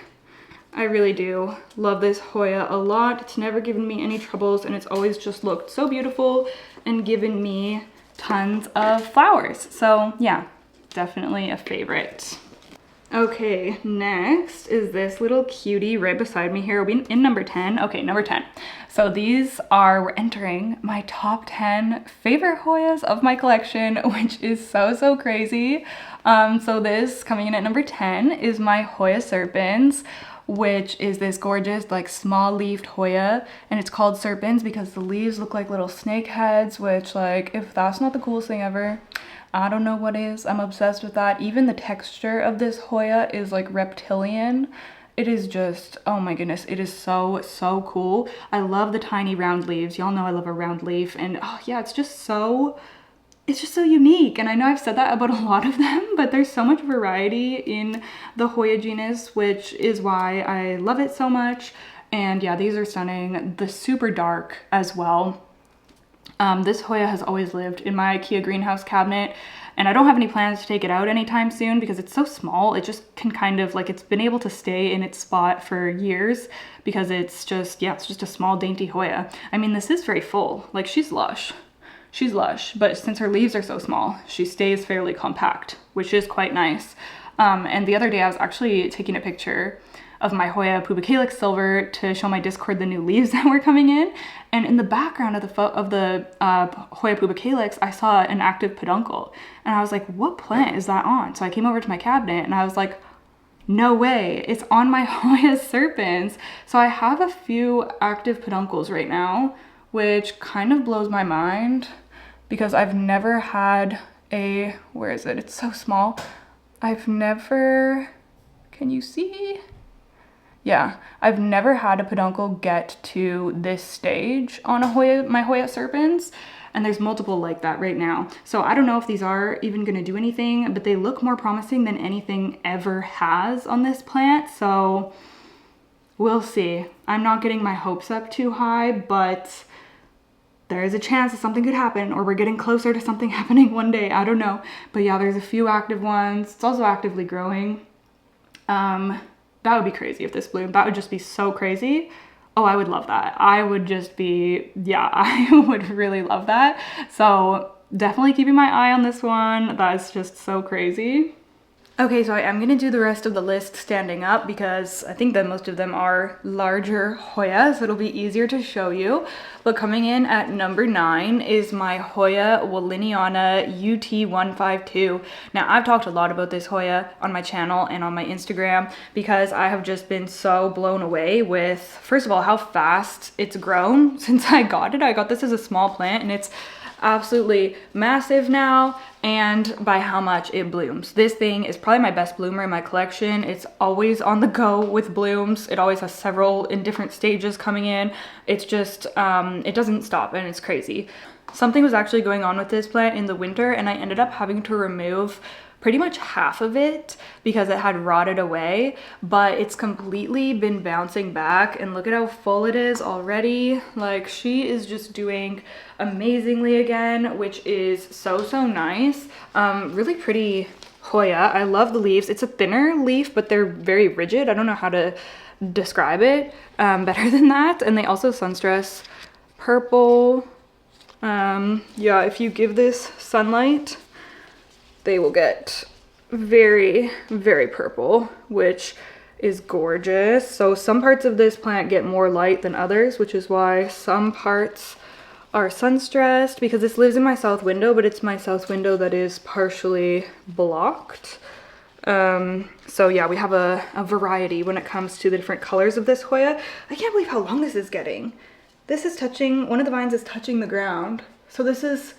I really do love this Hoya a lot. It's never given me any troubles, and it's always just looked so beautiful and given me tons of flowers. So yeah, definitely a favorite. Okay, next is this little cutie right beside me here. Are we in number 10? Okay, number 10. So we're entering my top 10 favorite Hoyas of my collection, which is so crazy. So this coming in at number 10 is my Hoya Serpens, which is this gorgeous like small leafed Hoya, and it's called Serpens because the leaves look like little snake heads, which like if that's not the coolest thing ever, I don't know what is. I'm obsessed with that. Even the texture of this Hoya is like reptilian. It is just, oh my goodness, it is so cool. I love the tiny round leaves. Y'all know I love a round leaf, and oh yeah, it's just so unique. And I know I've said that about a lot of them, but there's so much variety in the Hoya genus, which is why I love it so much. And yeah, these are stunning. The super dark as well. This Hoya has always lived in my IKEA greenhouse cabinet, and I don't have any plans to take it out anytime soon because it's so small. It just can kind of like, it's been able to stay in its spot for years because it's just, yeah, it's just a small dainty Hoya. I mean, this is very full. Like she's lush. She's lush, but since her leaves are so small, she stays fairly compact, which is quite nice. And the other day I was actually taking a picture of my Hoya Pubicalyx silver to show my Discord the new leaves that were coming in. And in the background of the Hoya Pubicalyx, I saw an active peduncle. And I was like, what plant is that on? So I came over to my cabinet and I was like, no way, it's on my Hoya Serpens. So I have a few active peduncles right now, which kind of blows my mind because I've never had a, where is it? It's so small. I've never, Can you see? Yeah, I've never had a peduncle get to this stage on a Hoya, my Hoya Serpens, and there's multiple like that right now. So I don't know if these are even gonna do anything, but they look more promising than anything ever has on this plant, so we'll see. I'm not getting my hopes up too high, but there is a chance that something could happen, or we're getting closer to something happening one day, I don't know. But yeah, there's a few active ones. It's also actively growing. That would be crazy if this bloomed. That would just be so crazy. Oh, I would love that. I would just be, yeah, I would really love that. So definitely keeping my eye on this one. That's just so crazy. Okay, so I am gonna do the rest of the list standing up because I think that most of them are larger Hoya, so it'll be easier to show you. But coming in at number 9 is my Hoya Walliniana UT-152. Now, I've talked a lot about this Hoya on my channel and on my Instagram because I have just been so blown away with, first of all, how fast it's grown since I got it. I got this as a small plant and it's absolutely massive now, and by how much it blooms. This thing is probably my best bloomer in my collection. It's always on the go with blooms. It always has several in different stages coming in. It's just, it doesn't stop and it's crazy. Something was actually going on with this plant in the winter and I ended up having to remove pretty much half of it because it had rotted away, but it's completely been bouncing back and look at how full it is already. Like, she is just doing amazingly again, which is so nice. Really pretty Hoya. I love the leaves. It's a thinner leaf, but they're very rigid. I don't know how to describe it better than that. And they also sunstress purple. Yeah, if you give this sunlight, they will get very purple, which is gorgeous. So some parts of this plant get more light than others, which is why some parts are sun-stressed, because this lives in my south window, but it's my south window that is partially blocked. So yeah, we have a variety when it comes to the different colors of this Hoya. I can't believe how long this is getting. This is touching, one of the vines is touching the ground. So this is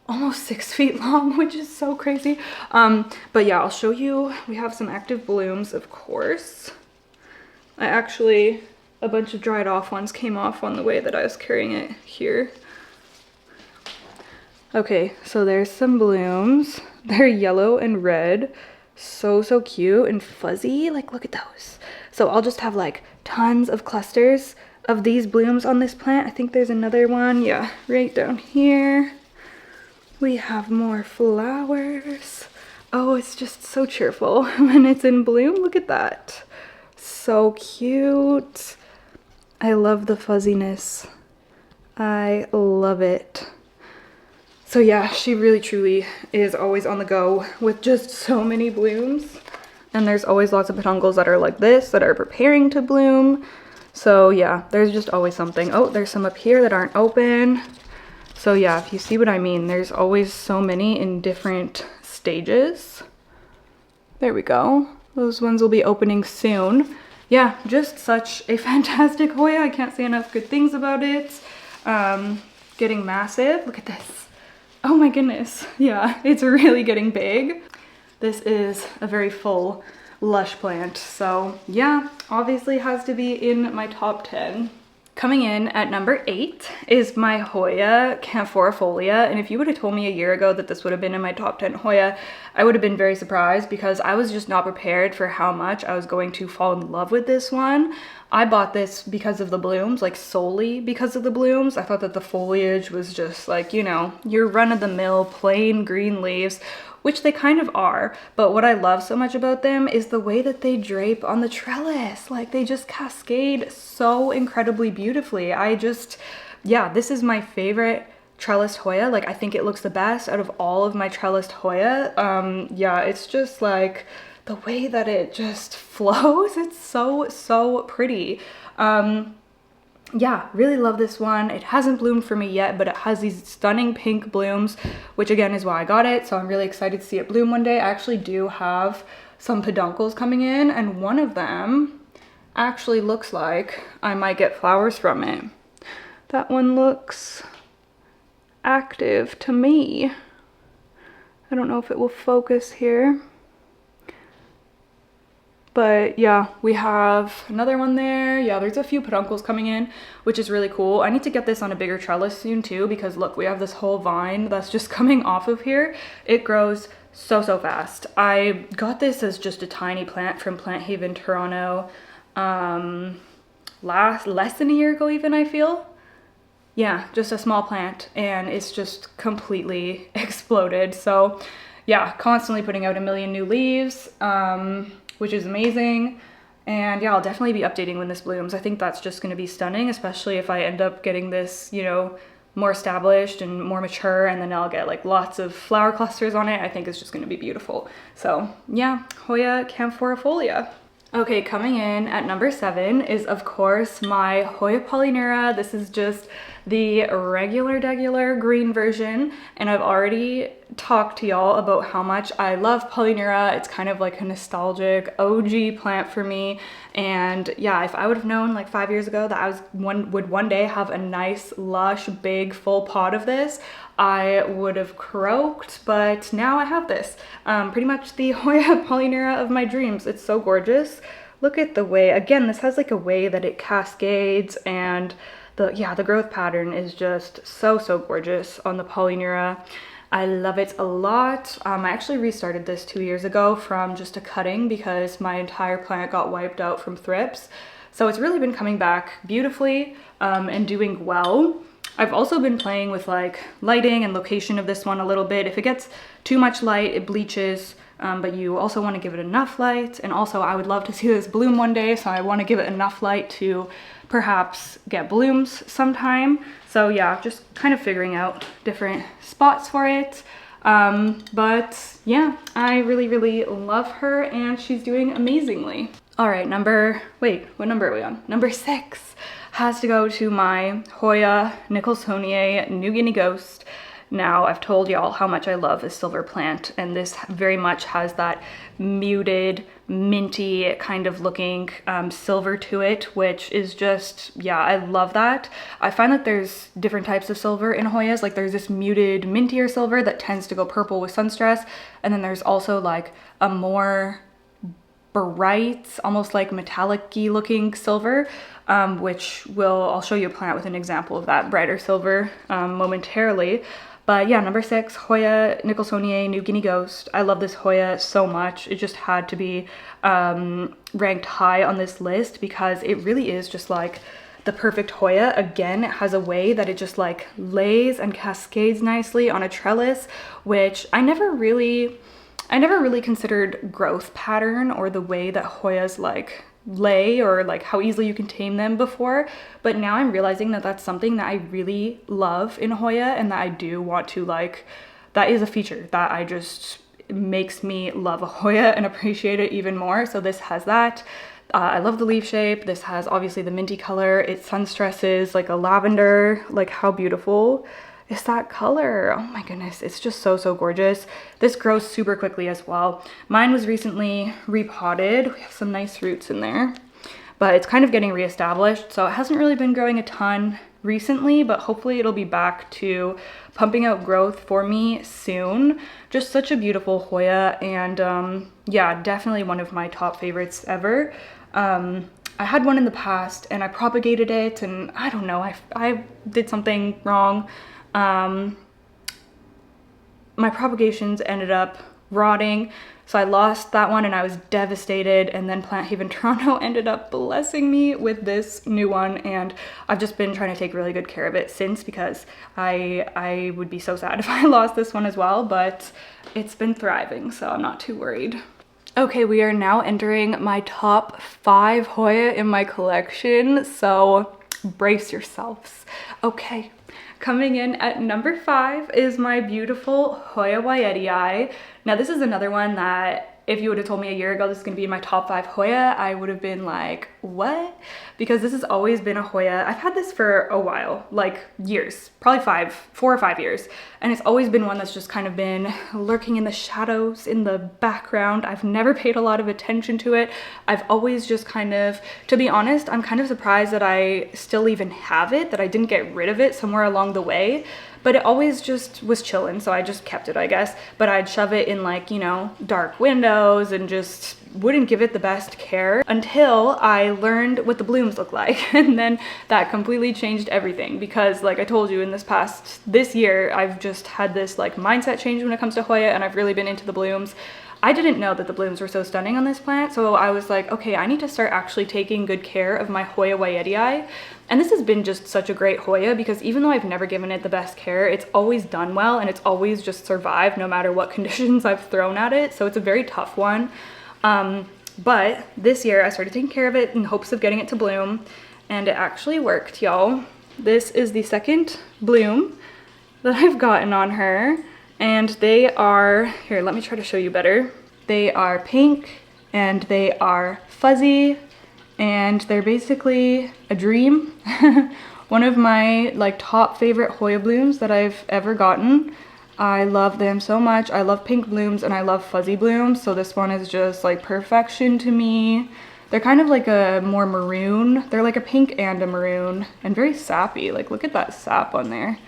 almost 6 feet long, which is so crazy. But yeah, I'll show you. We have some active blooms, of course. A bunch of dried off ones came off on the way that I was carrying it here. Okay, so there's some blooms. They're yellow and red. So cute and fuzzy. Like, look at those. So I'll just have like tons of clusters of these blooms on this plant. I think there's another one. Yeah, right down here. We have more flowers. Oh, it's just so cheerful when it's in bloom. Look at that. So cute. I love the fuzziness. I love it. So yeah, she really truly is always on the go with just so many blooms. And there's always lots of peduncles that are like this, that are preparing to bloom. So yeah, there's just always something. Oh, there's some up here that aren't open. So yeah, if you see what I mean, there's always so many in different stages. There we go. Those ones will be opening soon. Yeah, just such a fantastic Hoya. I can't say enough good things about it. Getting massive. Look at this. Oh my goodness. Yeah, it's really getting big. This is a very full, lush plant. So yeah, obviously has to be in my top 10. Coming in at number 8 is my Hoya Camphorifolia, and if you would have told me a year ago that this would have been in my top 10 Hoya, I would have been very surprised because I was just not prepared for how much I was going to fall in love with this one. I bought this because of the blooms, like solely because of the blooms. I thought that the foliage was just like, you know, your run-of-the-mill plain green leaves, which they kind of are, but what I love so much about them is the way that they drape on the trellis. Like, they just cascade so incredibly beautifully. Yeah, this is my favorite trellised Hoya. Like, I think it looks the best out of all of my trellised Hoya. Yeah, it's just like the way that it just flows. It's so pretty. Yeah, really love this one. It hasn't bloomed for me yet, but it has these stunning pink blooms, which again is why I got it. So I'm really excited to see it bloom one day. I actually do have some peduncles coming in, and one of them actually looks like I might get flowers from it. That one looks active to me. I don't know if it will focus here. But yeah, we have another one there. Yeah, there's a few peduncles coming in, which is really cool. I need to get this on a bigger trellis soon too, because look, we have this whole vine that's just coming off of here. It grows so fast. I got this as just a tiny plant from Plant Haven, Toronto, less than a year ago even, I feel. Yeah, just a small plant, and it's just completely exploded. So yeah, constantly putting out a million new leaves, which is amazing. And yeah, I'll definitely be updating when this blooms. I think that's just going to be stunning, especially if I end up getting this, you know, more established and more mature, and then I'll get like lots of flower clusters on it. I think it's just going to be beautiful. So yeah, Hoya Camphorifolia. Okay, coming in at number 7 is of course my Hoya Polyneura. This is just the regular green version, and I've already talked to y'all about how much I love Polyneura. It's kind of like a nostalgic OG plant for me, and yeah, if I would have known like 5 years ago that I would one day have a nice lush big full pot of this, I would have croaked. But now I have this, pretty much the Hoya Polyneura of my dreams. It's so gorgeous. Look at the way, again, this has like a way that it cascades, and the growth pattern is just so gorgeous on the Polyneura. I love it a lot. I actually restarted this 2 years ago from just a cutting because my entire plant got wiped out from thrips. So it's really been coming back beautifully and doing well. I've also been playing with like lighting and location of this one a little bit. If it gets too much light, it bleaches, but you also want to give it enough light. And also I would love to see this bloom one day, so I want to give it enough light to perhaps get blooms sometime. So yeah, just kind of figuring out different spots for it. But yeah, I really love her, and she's doing amazingly. All right, what number are we on? Number 6 has to go to my Hoya Nicholsoniae New Guinea Ghost. Now, I've told y'all how much I love this silver plant, and this very much has that muted, minty kind of looking silver to it, which is just, yeah, I love that. I find that there's different types of silver in Hoyas. Like there's this muted, mintier silver that tends to go purple with sun stress, and then there's also like a more bright, almost like metallic-y looking silver, which I'll show you a plant with an example of that brighter silver momentarily. But yeah, number 6, Hoya Nicholsoniae New Guinea Ghost. I love this Hoya so much. It just had to be ranked high on this list because it really is just like the perfect Hoya. Again, it has a way that it just like lays and cascades nicely on a trellis, which I never really considered growth pattern or the way that Hoyas like lay or like how easily you can tame them before, but now I'm realizing that that's something that I really love in Hoya, and that I do want to like, that is a feature that I just makes me love a Hoya and appreciate it even more. So this has that. I love the leaf shape. This has obviously the minty color. It sun stresses like a lavender. Like how beautiful is that color? Oh my goodness, it's just so gorgeous. This grows super quickly as well. Mine was recently repotted. We have some nice roots in there, but it's kind of getting reestablished, so it hasn't really been growing a ton recently, but hopefully it'll be back to pumping out growth for me soon. Just such a beautiful Hoya, and yeah, definitely one of my top favorites ever. I had one in the past and I propagated it, and I don't know, I did something wrong. My propagations ended up rotting, so I lost that one and I was devastated, and then Plant Haven Toronto ended up blessing me with this new one, and I've just been trying to take really good care of it since, because I would be so sad if I lost this one as well, but it's been thriving, so I'm not too worried. Okay, we are now entering my top 5 Hoya in my collection, so brace yourselves. Okay. Coming in at number 5 is my beautiful Hoya Wayetii. Now this is another one that if you would have told me a year ago this is going to be in my top 5 Hoya, I would have been like, what? Because this has always been a Hoya. I've had this for a while, like years, probably 4 or 5 years. And it's always been one that's just kind of been lurking in the shadows, in the background. I've never paid a lot of attention to it. I've always just kind of, to be honest, I'm kind of surprised that I still even have it, that I didn't get rid of it somewhere along the way. But it always just was chilling, so I just kept it, I guess. But I'd shove it in like, you know, dark windows and just wouldn't give it the best care until I learned what the blooms look like. And then that completely changed everything, because like I told you, in this year, I've just had this like mindset change when it comes to Hoya, and I've really been into the blooms. I didn't know that the blooms were so stunning on this plant, so I was like, okay, I need to start actually taking good care of my Hoya Wayetii. And this has been just such a great Hoya, because even though I've never given it the best care, it's always done well, and it's always just survived no matter what conditions I've thrown at it. So it's a very tough one. But this year I started taking care of it in hopes of getting it to bloom, and it actually worked, y'all. This is the second bloom that I've gotten on her. And they are, here, let me try to show you better. They are pink and they are fuzzy, and they're basically a dream. One of my like top favorite Hoya blooms that I've ever gotten. I love them so much. I love pink blooms and I love fuzzy blooms. So this one is just like perfection to me. They're kind of like a more maroon. They're like a pink and a maroon, and very sappy. Like look at that sap on there.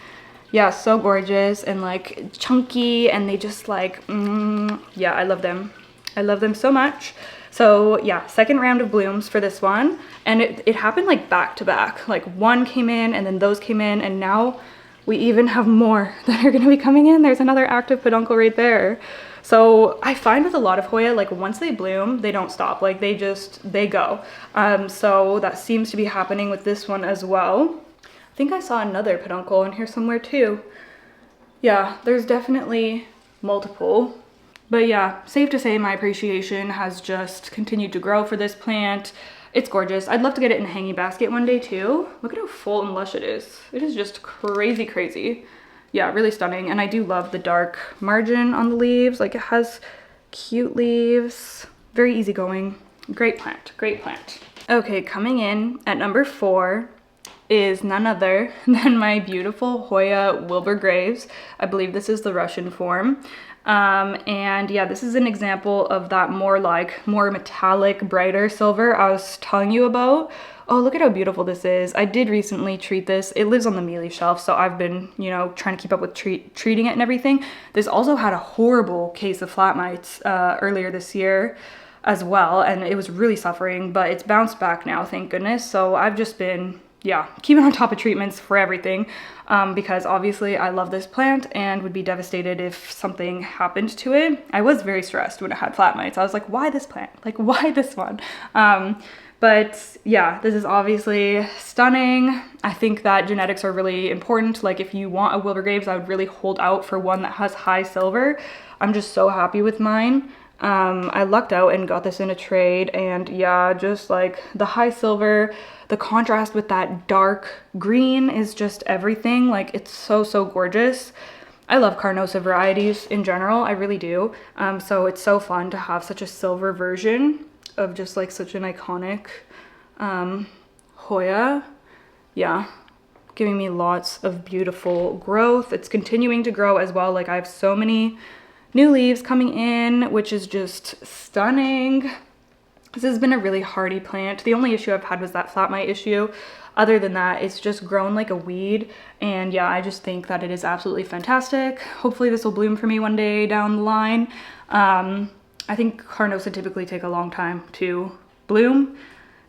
Yeah, so gorgeous and like chunky, and they just like, yeah, I love them. I love them so much. So yeah, second round of blooms for this one. And it happened like back to back. Like one came in and then those came in, and now we even have more that are gonna be coming in. There's another active peduncle right there. So I find with a lot of Hoya, like once they bloom, they don't stop. Like they go. So that seems to be happening with this one as well. I think I saw another peduncle in here somewhere too. Yeah, there's definitely multiple. But yeah, safe to say my appreciation has just continued to grow for this plant. It's gorgeous. I'd love to get it in a hanging basket one day too. Look at how full and lush it is. It is just crazy, crazy. Yeah, really stunning. And I do love the dark margin on the leaves. Like it has cute leaves. Very easygoing. Great plant, great plant. Okay, coming in at number 4 is none other than my beautiful Hoya Wilbur Graves. I believe this is the Russian form. And yeah, this is an example of that more metallic, brighter silver I was telling you about. Oh, look at how beautiful this is. I did recently treat this. It lives on the mealy shelf, so I've been, you know, trying to keep up with treating it and everything. This also had a horrible case of flat mites earlier this year as well, and it was really suffering, but it's bounced back now, thank goodness. So I've just been, yeah, keeping on top of treatments for everything, because obviously I love this plant and would be devastated if something happened to it. I was very stressed when it had flat mites. I was like, why this plant? Like, why this one? But yeah, this is obviously stunning. I think that genetics are really important. Like if you want a Wilbur Graves, I would really hold out for one that has high silver. I'm just so happy with mine. I lucked out and got this in a trade, and yeah, just like the high silver, the contrast with that dark green is just everything. Like it's so, so gorgeous. I love Carnosa varieties in general, I really do. So it's so fun to have such a silver version of just like such an iconic Hoya. Yeah, giving me lots of beautiful growth. It's continuing to grow as well. Like I have so many new leaves coming in, which is just stunning. This has been a really hardy plant. The only issue I've had was that flat mite issue. Other than that, it's just grown like a weed. And yeah, I just think that it is absolutely fantastic. Hopefully this will bloom for me one day down the line. I think Carnosa typically take a long time to bloom.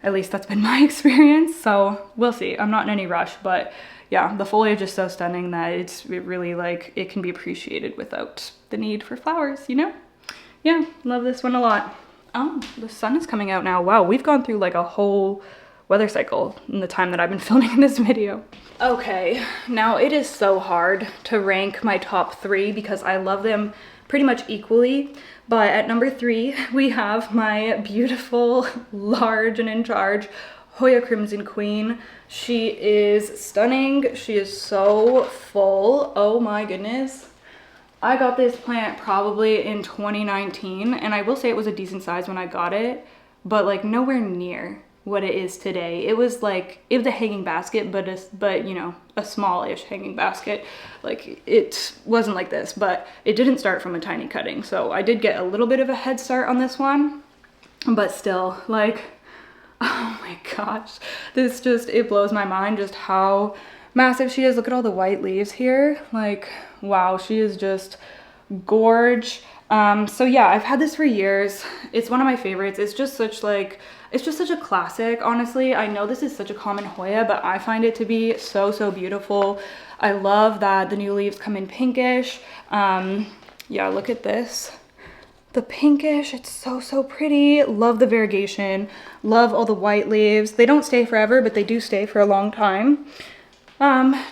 At least that's been my experience. So we'll see. I'm not in any rush, but yeah, the foliage is so stunning that it really like, it can be appreciated without the need for flowers, you know? Yeah, love this one a lot. Oh, the sun is coming out now. Wow, we've gone through like a whole weather cycle in the time that I've been filming this video. Okay, now it is so hard to rank my top 3 because I love them pretty much equally. But at number 3, we have my beautiful, large and in charge Hoya Crimson Queen. She is stunning. She is so full. Oh my goodness. I got this plant probably in 2019, and I will say it was a decent size when I got it, but like nowhere near what it is today. It was like, it was a hanging basket, but you know, a small-ish hanging basket. Like it wasn't like this, but it didn't start from a tiny cutting. So I did get a little bit of a head start on this one, but still, like, oh my gosh, this just, it blows my mind just how massive she is. Look at all the white leaves here. Like, wow, she is just gorge. So yeah, I've had this for years. It's one of my favorites. It's just such a classic, honestly. I know this is such a common Hoya, but I find it to be so, so beautiful. I love that the new leaves come in pinkish. Yeah, look at this. The pinkish, it's so, so pretty. Love the variegation. Love all the white leaves. They don't stay forever, but they do stay for a long time.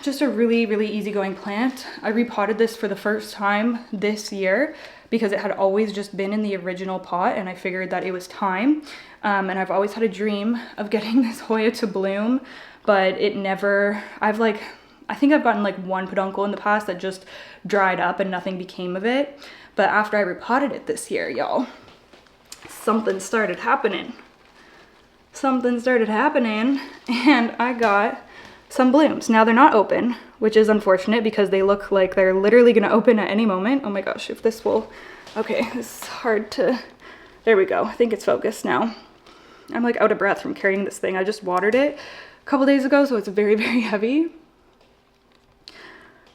Just a really, really easygoing plant. I repotted this for the first time this year because it had always just been in the original pot, and I figured that it was time. And I've always had a dream of getting this Hoya to bloom, but it never, I think I've gotten like one peduncle in the past that just dried up and nothing became of it. But after I repotted it this year, y'all, something started happening. Something started happening, and I got some blooms. Now they're not open, which is unfortunate because they look like they're literally gonna open at any moment. Oh my gosh, if this will, okay, this is hard to, there we go. I think it's focused now. I'm like out of breath from carrying this thing. I just watered it a couple days ago, so it's very, very heavy.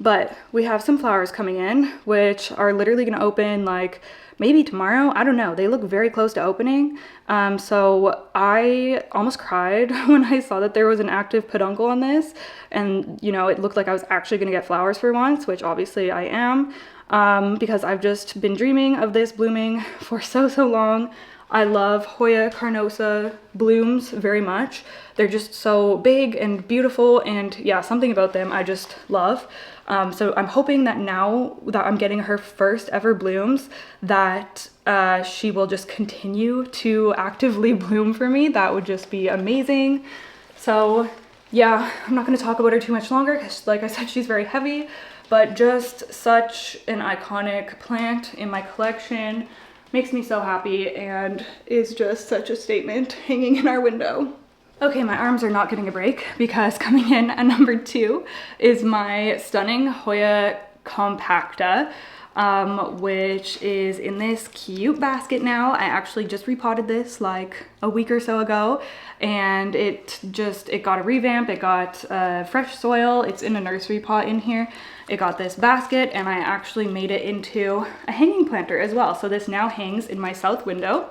But we have some flowers coming in, which are literally gonna open like maybe tomorrow. I don't know. They look very close to opening. So I almost cried when I saw that there was an active peduncle on this. And, you know, it looked like I was actually gonna get flowers for once, which obviously I am, because I've just been dreaming of this blooming for so, so long. I love Hoya carnosa blooms very much. They're just so big and beautiful, and yeah, something about them I just love. So I'm hoping that now that I'm getting her first ever blooms, that she will just continue to actively bloom for me. That would just be amazing. So yeah, I'm not gonna talk about her too much longer because like I said, she's very heavy, but just such an iconic plant in my collection. Makes me so happy and is just such a statement hanging in our window. Okay, my arms are not getting a break because coming in at number 2 is my stunning Hoya Compacta, which is in this cute basket now. I actually just repotted this like a week or so ago, and it got a revamp. It got fresh soil. It's in a nursery pot in here. It got this basket, and I actually made it into a hanging planter as well. So this now hangs in my south window,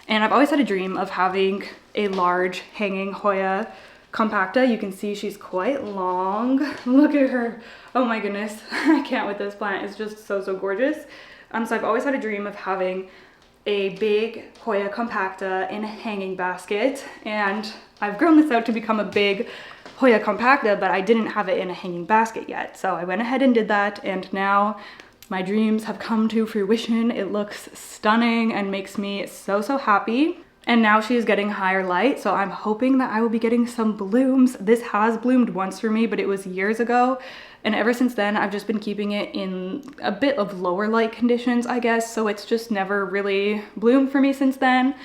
and I've always had a dream of having a large hanging Hoya Compacta. You can see she's quite long. Look at her. Oh my goodness. I can't with this plant. It's just so, so gorgeous. So I've always had a dream of having a big Hoya Compacta in a hanging basket, and I've grown this out to become a big Hoya Compacta, but I didn't have it in a hanging basket yet. So I went ahead and did that, and now my dreams have come to fruition. It looks stunning and makes me so, so happy. And now she is getting higher light, so I'm hoping that I will be getting some blooms. This has bloomed once for me, but it was years ago. And ever since then, I've just been keeping it in a bit of lower light conditions, I guess. So it's just never really bloomed for me since then.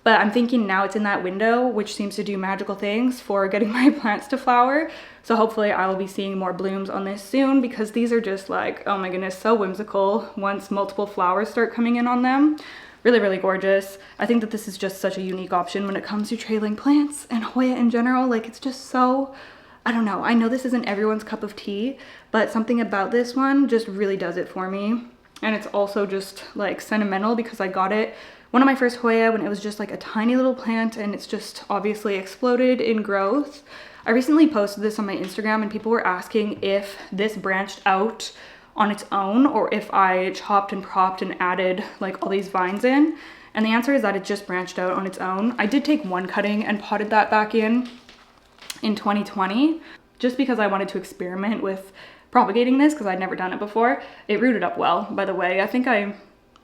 But I'm thinking now it's in that window, which seems to do magical things for getting my plants to flower. So hopefully I will be seeing more blooms on this soon, because these are just like, oh my goodness, so whimsical once multiple flowers start coming in on them. Really, really gorgeous. I think that this is just such a unique option when it comes to trailing plants and Hoya in general. Like, it's just so, I don't know. I know this isn't everyone's cup of tea, but something about this one just really does it for me. And it's also just like sentimental because I got it one of my first Hoya when it was just like a tiny little plant, and it's just obviously exploded in growth. I recently posted this on my Instagram, and people were asking if this branched out on its own or if I chopped and propped and added like all these vines in. And the answer is that it just branched out on its own. I did take one cutting and potted that back in 2020, just because I wanted to experiment with propagating this because I'd never done it before. It rooted up well, by the way. I think I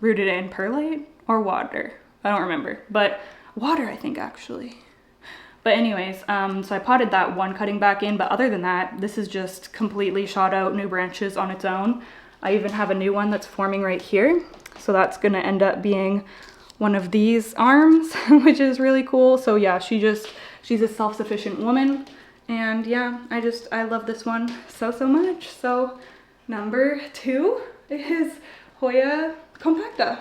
rooted it in perlite or water. I don't remember, but water, I think, actually. But anyways, so I potted that one cutting back in, but other than that, this is just completely shot out new branches on its own. I even have a new one that's forming right here. So that's gonna end up being one of these arms, which is really cool. So yeah, she's a self-sufficient woman. And yeah, I love this one so, so much. So number 2 is Hoya Compacta.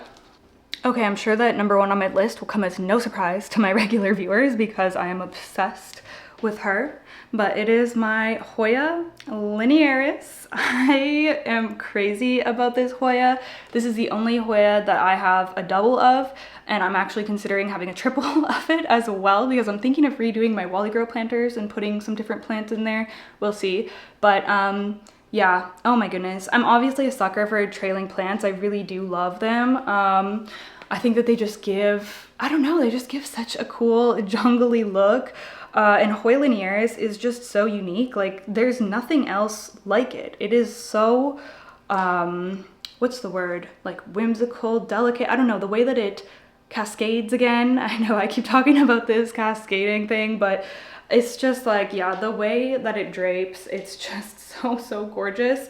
Okay, I'm sure that number 1 on my list will come as no surprise to my regular viewers because I am obsessed with her, but it is my Hoya Linearis. I am crazy about this Hoya. This is the only Hoya that I have a double of, and I'm actually considering having a triple of it as well, because I'm thinking of redoing my Wally Grow planters and putting some different plants in there. We'll see. But yeah, oh my goodness. I'm obviously a sucker for trailing plants. I really do love them. I think that they just give, I don't know, they just give such a cool jungly look. And Hoya Linearis is just so unique. Like, there's nothing else like it. It is so, what's the word? Like whimsical, delicate. I don't know, the way that it cascades again. I know I keep talking about this cascading thing, but it's just like, yeah, the way that it drapes, it's just so gorgeous.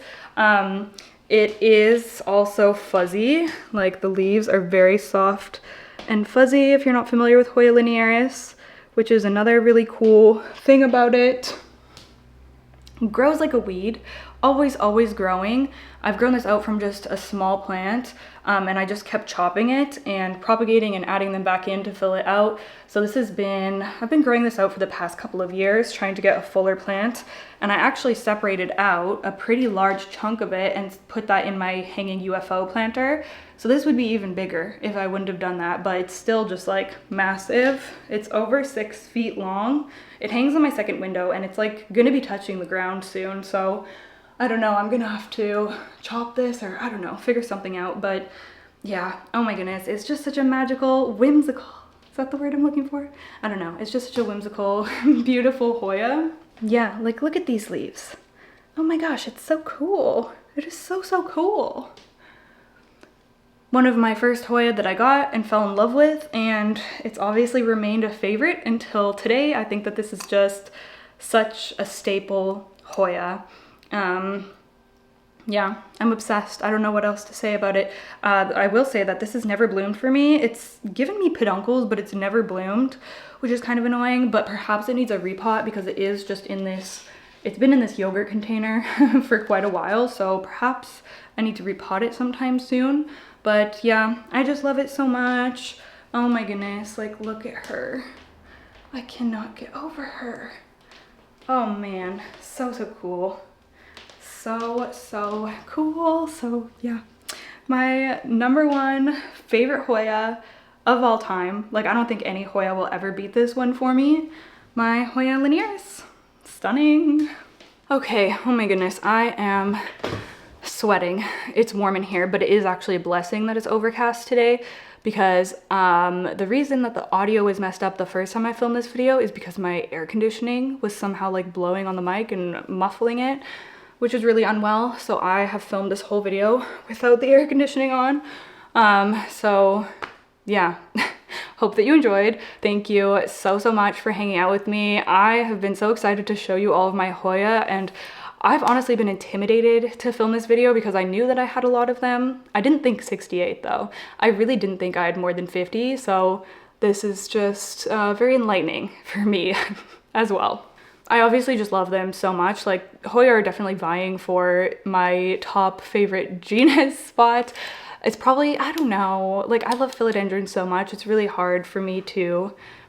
It is also fuzzy. Like, the leaves are very soft and fuzzy if you're not familiar with Hoya Linearis, which is another really cool thing about it. It grows like a weed, always growing. I've grown this out from just a small plant, and I just kept chopping it and propagating and adding them back in to fill it out. So this has been, I've been growing this out for the past couple of years, trying to get a fuller plant, and I actually separated out a pretty large chunk of it and put that in my hanging UFO planter. So this would be even bigger if I wouldn't have done that, but it's still just like massive. It's over 6 feet long. It hangs on my second window, and it's like gonna be touching the ground soon. So I don't know, I'm gonna have to chop this, or I don't know, figure something out. But yeah, oh my goodness, it's just such a magical, whimsical, is that the word I'm looking for? I don't know, it's just such a whimsical, beautiful Hoya. Yeah, like, look at these leaves. Oh my gosh, it's so cool. It is so cool. One of my first Hoya that I got and fell in love with, and it's obviously remained a favorite until today. I think that this is just such a staple Hoya. Yeah, I'm obsessed. I don't know what else to say about it. I will say that this has never bloomed for me. It's given me peduncles, but it's never bloomed, which is kind of annoying, but perhaps it needs a repot because it is just in this, it's been in this yogurt container for quite a while, so perhaps I need to repot it sometime soon. But yeah, I just love it so much. Oh my goodness, like, look at her. I cannot get over her. Oh man, so cool. So cool. So yeah, my #1 favorite Hoya of all time. Like, I don't think any Hoya will ever beat this one for me. My Hoya Linearis. Stunning. Okay, oh my goodness, I am sweating. It's warm in here, but it is actually a blessing that it's overcast today, because the reason that the audio was messed up the first time I filmed this video is because my air conditioning was somehow like blowing on the mic and muffling it, which is really unwell. So I have filmed this whole video without the air conditioning on. So yeah, hope that you enjoyed. Thank you so much for hanging out with me. I have been so excited to show you all of my Hoya, and I've honestly been intimidated to film this video because I knew that I had a lot of them. I didn't think 68 though. I really didn't think I had more than 50, so this is just very enlightening for me as well. I obviously just love them so much. Like, Hoya are definitely vying for my top favorite genus spot. It's probably, I don't know, like, I love philodendron so much. It's really hard for me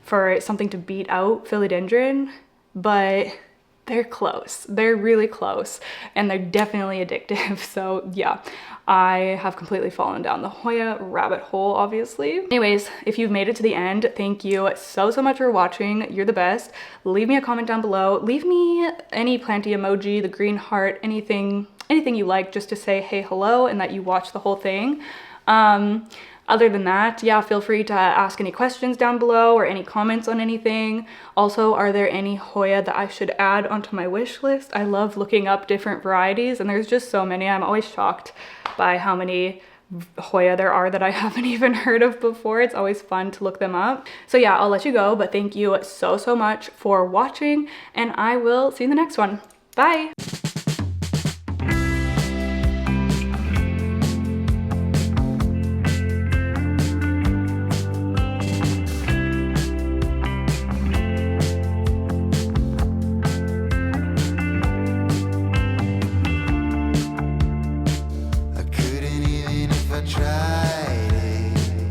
for something to beat out philodendron, but they're close. They're really close, and they're definitely addictive. So yeah, I have completely fallen down the Hoya rabbit hole, obviously. Anyways, if you've made it to the end, thank you so much for watching. You're the best. Leave me a comment down below. Leave me any planty emoji, the green heart, anything you like, just to say hey, hello, and that you watched the whole thing. Other than that, yeah, feel free to ask any questions down below or any comments on anything. Also, are there any Hoya that I should add onto my wish list? I love looking up different varieties, and there's just so many. I'm always shocked by how many Hoya there are that I haven't even heard of before. It's always fun to look them up. So yeah, I'll let you go, but thank you so much for watching, and I will see you in the next one. Bye!